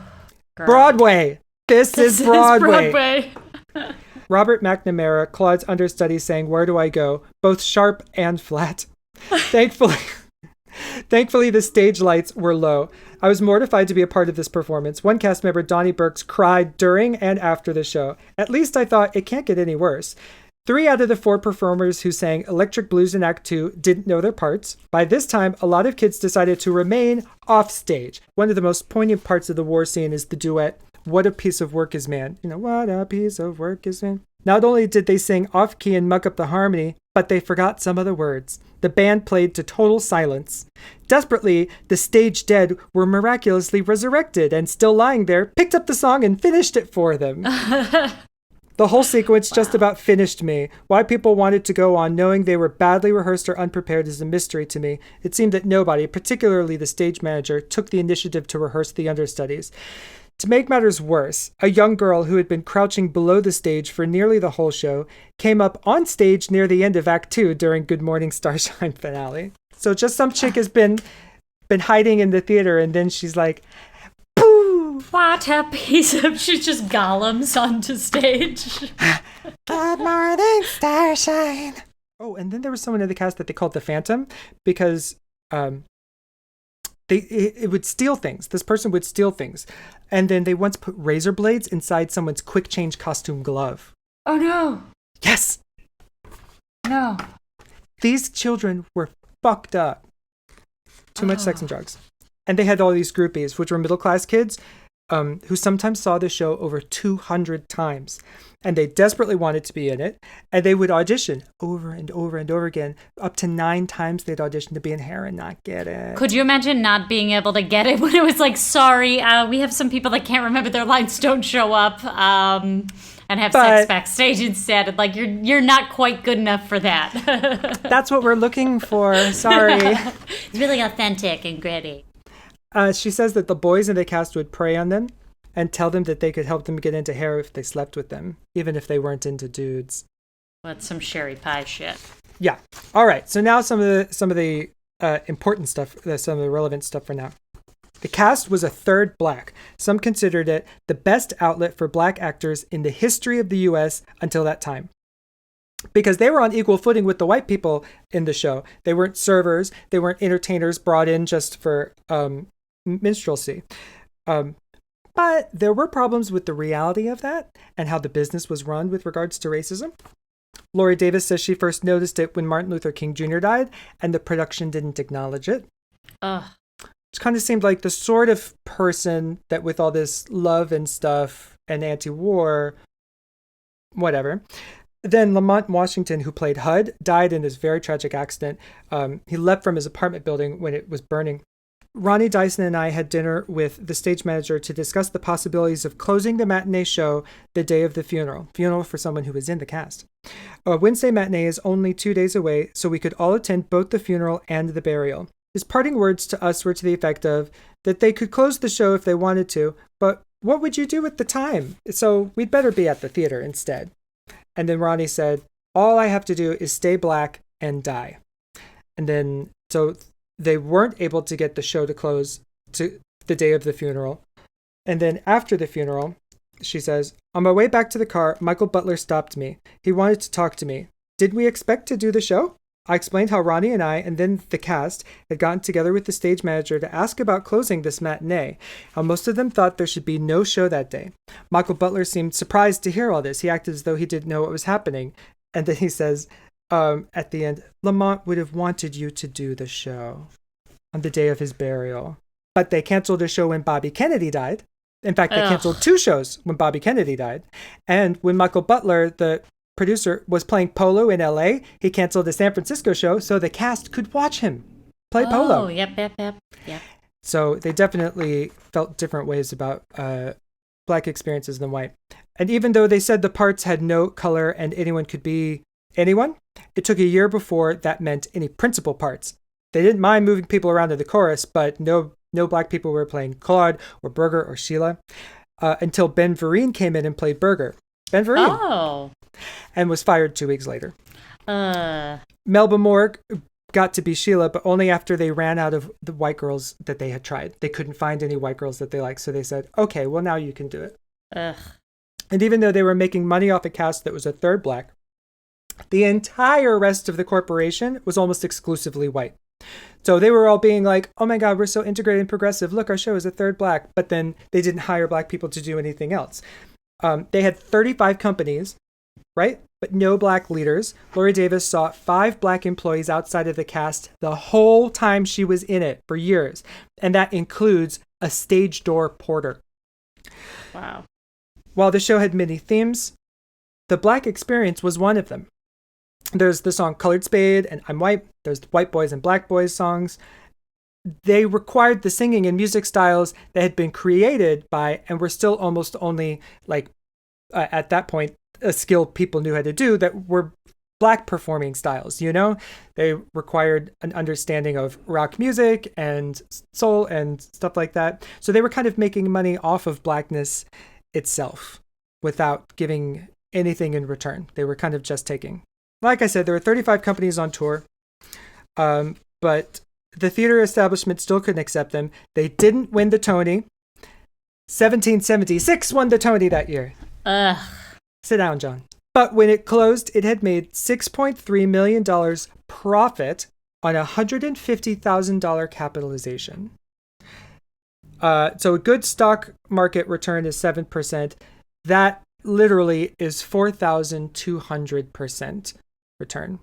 Speaker 2: girl.
Speaker 1: Broadway! This is Broadway!
Speaker 2: Broadway.
Speaker 1: Robert McNamara, Claude's understudy, sang Where Do I Go? Both sharp and flat. Thankfully, the stage lights were low. I was mortified to be a part of this performance. One cast member, Donnie Burks, cried during and after the show. At least I thought it can't get any worse. 3 out of the 4 performers who sang Electric Blues in Act 2 didn't know their parts. By this time, a lot of kids decided to remain off stage. One of the most poignant parts of the war scene is the duet, What a Piece of Work is Man. What a piece of work is man. Not only did they sing off-key and muck up the harmony, but they forgot some of the words. The band played to total silence. Desperately, the stage dead were miraculously resurrected and still lying there, picked up the song and finished it for them. The whole sequence just about finished me. Why people wanted to go on knowing they were badly rehearsed or unprepared is a mystery to me. It seemed that nobody, particularly the stage manager, took the initiative to rehearse the understudies. To make matters worse, a young girl who had been crouching below the stage for nearly the whole show came up on stage near the end of Act 2 during Good Morning Starshine finale. So just some chick has been hiding in the theater, and then she's like, "Boo!
Speaker 2: What a piece of..." She just golems onto stage.
Speaker 1: Good Morning Starshine. Oh, and then there was someone in the cast that they called the Phantom because it would steal things. This person would steal things. And then they once put razor blades inside someone's quick change costume glove.
Speaker 2: Oh, no.
Speaker 1: Yes.
Speaker 2: No.
Speaker 1: These children were fucked up. Too much sex and drugs. And they had all these groupies, which were middle-class kids who sometimes saw the show over 200 times. And they desperately wanted to be in it. And they would audition over and over and over again. Up to 9 times they'd audition to be in Hair and not get it.
Speaker 2: Could you imagine not being able to get it when it was like, sorry, we have some people that can't remember their lines, don't show up, and have sex backstage instead. Like, you're not quite good enough for that.
Speaker 1: That's what we're looking for. Sorry.
Speaker 2: It's really authentic and gritty.
Speaker 1: She says that the boys in the cast would prey on them and tell them that they could help them get into Hair if they slept with them, even if they weren't into dudes.
Speaker 2: That's some sherry pie shit.
Speaker 1: Yeah. All right. So now some of the important stuff, some of the relevant stuff for now. The cast was a third black. Some considered it the best outlet for black actors in the history of the U.S. until that time. Because they were on equal footing with the white people in the show. They weren't servers. They weren't entertainers brought in just for minstrelsy. But there were problems with the reality of that and how the business was run with regards to racism. Lori Davis says she first noticed it when Martin Luther King Jr. died and the production didn't acknowledge it.
Speaker 2: Ugh.
Speaker 1: It kind of seemed like the sort of person that with all this love and stuff and anti-war, whatever. Then Lamont Washington, who played HUD, died in this very tragic accident. He leapt from his apartment building when it was burning. Ronnie Dyson and I had dinner with the stage manager to discuss the possibilities of closing the matinee show the day of the funeral for someone who was in the cast. A Wednesday matinee is only 2 days away, so we could all attend both the funeral and the burial. His parting words to us were to the effect of that they could close the show if they wanted to, but what would you do with the time? So we'd better be at the theater instead. And then Ronnie said, all I have to do is stay black and die. And then, so they weren't able to get the show to close to the day of the funeral. And then after the funeral, she says, on my way back to the car, Michael Butler stopped me. He wanted to talk to me. Did we expect to do the show? I explained how Ronnie and I, and then the cast, had gotten together with the stage manager to ask about closing this matinee, how most of them thought there should be no show that day. Michael Butler seemed surprised to hear all this. He acted as though he didn't know what was happening. And then he says, at the end, Lamont would have wanted you to do the show on the day of his burial. But they canceled a show when Bobby Kennedy died. In fact, they canceled 2 shows when Bobby Kennedy died. And when Michael Butler, the producer, was playing polo in LA, he canceled the San Francisco show so the cast could watch him play polo.
Speaker 2: Oh, yep.
Speaker 1: So they definitely felt different ways about black experiences than white. And even though they said the parts had no color and anyone could be anyone, it took a year before that meant any principal parts. They didn't mind moving people around in the chorus, but no black people were playing Claude or Berger or Sheila until Ben Vereen came in and played Berger. Ben Vereen.
Speaker 2: Oh.
Speaker 1: And was fired 2 weeks later. Melba Moore got to be Sheila, but only after they ran out of the white girls that they had tried. They couldn't find any white girls that they liked, so they said, okay, well, now you can do it.
Speaker 2: Ugh.
Speaker 1: And even though they were making money off a cast that was a third black, the entire rest of the corporation was almost exclusively white. So they were all being like, oh my God, we're so integrated and progressive. Look, our show is a third black. But then they didn't hire black people to do anything else. They had 35 companies, right? But no black leaders. Lori Davis saw 5 black employees outside of the cast the whole time she was in it for years. And that includes a stage door porter.
Speaker 2: Wow.
Speaker 1: While the show had many themes, the black experience was one of them. There's the song Colored Spade and I'm White. There's the White Boys and Black Boys songs. They required the singing and music styles that had been created by, and were still almost only like, at that point, a skill people knew how to do, that were black performing styles, you know? They required an understanding of rock music and soul and stuff like that. So they were kind of making money off of blackness itself without giving anything in return. They were kind of just taking. Like I said, there were 35 companies on tour, but the theater establishment still couldn't accept them. They didn't win the Tony. 1776 won the Tony that year.
Speaker 2: Ugh.
Speaker 1: Sit down, John. But when it closed, it had made $6.3 million profit on a $150,000 capitalization. So a good stock market return is 7%. That literally is 4,200% return.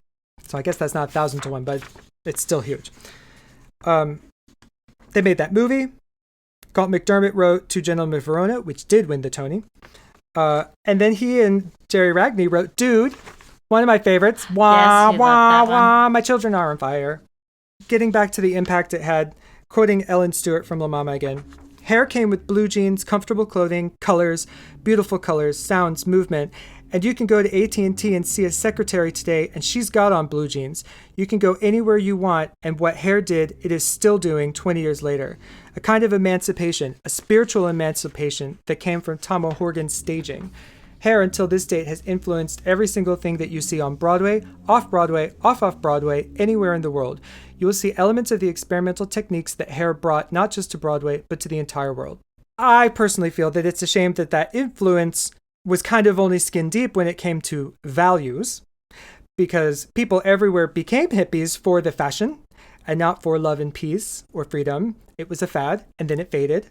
Speaker 1: So I guess that's not 1,000 to 1, but it's still huge. They made that movie. Galt MacDermot wrote Two Gentlemen of Verona, which did win the Tony. And then he and Gerome Ragni wrote Dude, one of my favorites. Wah,
Speaker 2: yes,
Speaker 1: wah, wah, my children are on fire. Getting back to the impact it had, quoting Ellen Stewart from La Mama again. Hair came with blue jeans, comfortable clothing, colors, beautiful colors, sounds, movement. And you can go to AT&T and see a secretary today, and she's got on blue jeans. You can go anywhere you want, and what Hair did, it is still doing 20 years later. A kind of emancipation, a spiritual emancipation that came from Tom O'Horgan's staging. Hair, until this date, has influenced every single thing that you see on Broadway, off-Broadway, off-Broadway, anywhere in the world. You will see elements of the experimental techniques that Hair brought not just to Broadway, but to the entire world. I personally feel that it's a shame that that influence was kind of only skin deep when it came to values, because people everywhere became hippies for the fashion and not for love and peace or freedom. It was a fad, and then it faded.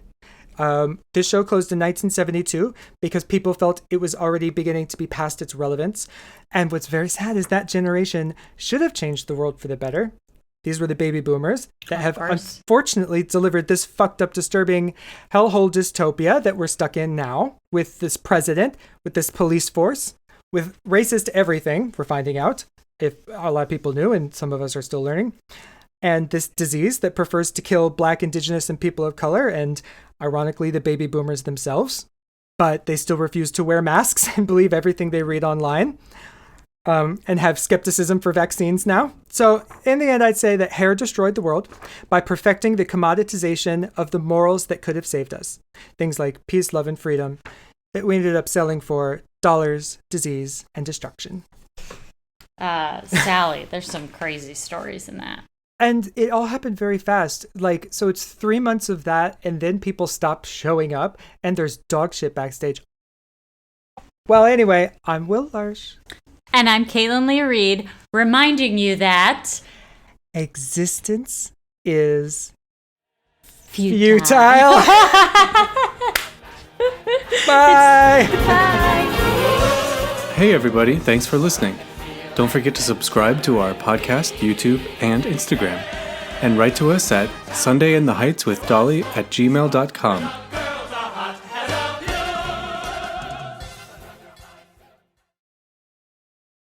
Speaker 1: This show closed in 1972 because people felt it was already beginning to be past its relevance. And what's very sad is that generation should have changed the world for the better. These were the baby boomers that have unfortunately delivered this fucked up, disturbing hellhole dystopia that we're stuck in now, with this president, with this police force, with racist everything, we're finding out, if a lot of people knew and some of us are still learning, and this disease that prefers to kill Black, Indigenous, and people of color, and ironically the baby boomers themselves, but they still refuse to wear masks and believe everything they read online. And have skepticism for vaccines now. So in the end, I'd say that Hair destroyed the world by perfecting the commoditization of the morals that could have saved us. Things like peace, love, and freedom that we ended up selling for dollars, disease, and destruction.
Speaker 2: Sally, there's some crazy stories in that.
Speaker 1: And it all happened very fast. Like, so it's 3 months of that, and then people stopped showing up, and there's dog shit backstage. Well, anyway, I'm Will Larsh.
Speaker 2: And I'm Caitlin Lee Reed, reminding you that
Speaker 1: existence is
Speaker 2: futile.
Speaker 1: Bye.
Speaker 2: Bye.
Speaker 3: Hey everybody, thanks for listening. Don't forget to subscribe to our podcast, YouTube, and Instagram. And write to us at sundayintheheightswithdolly@gmail.com.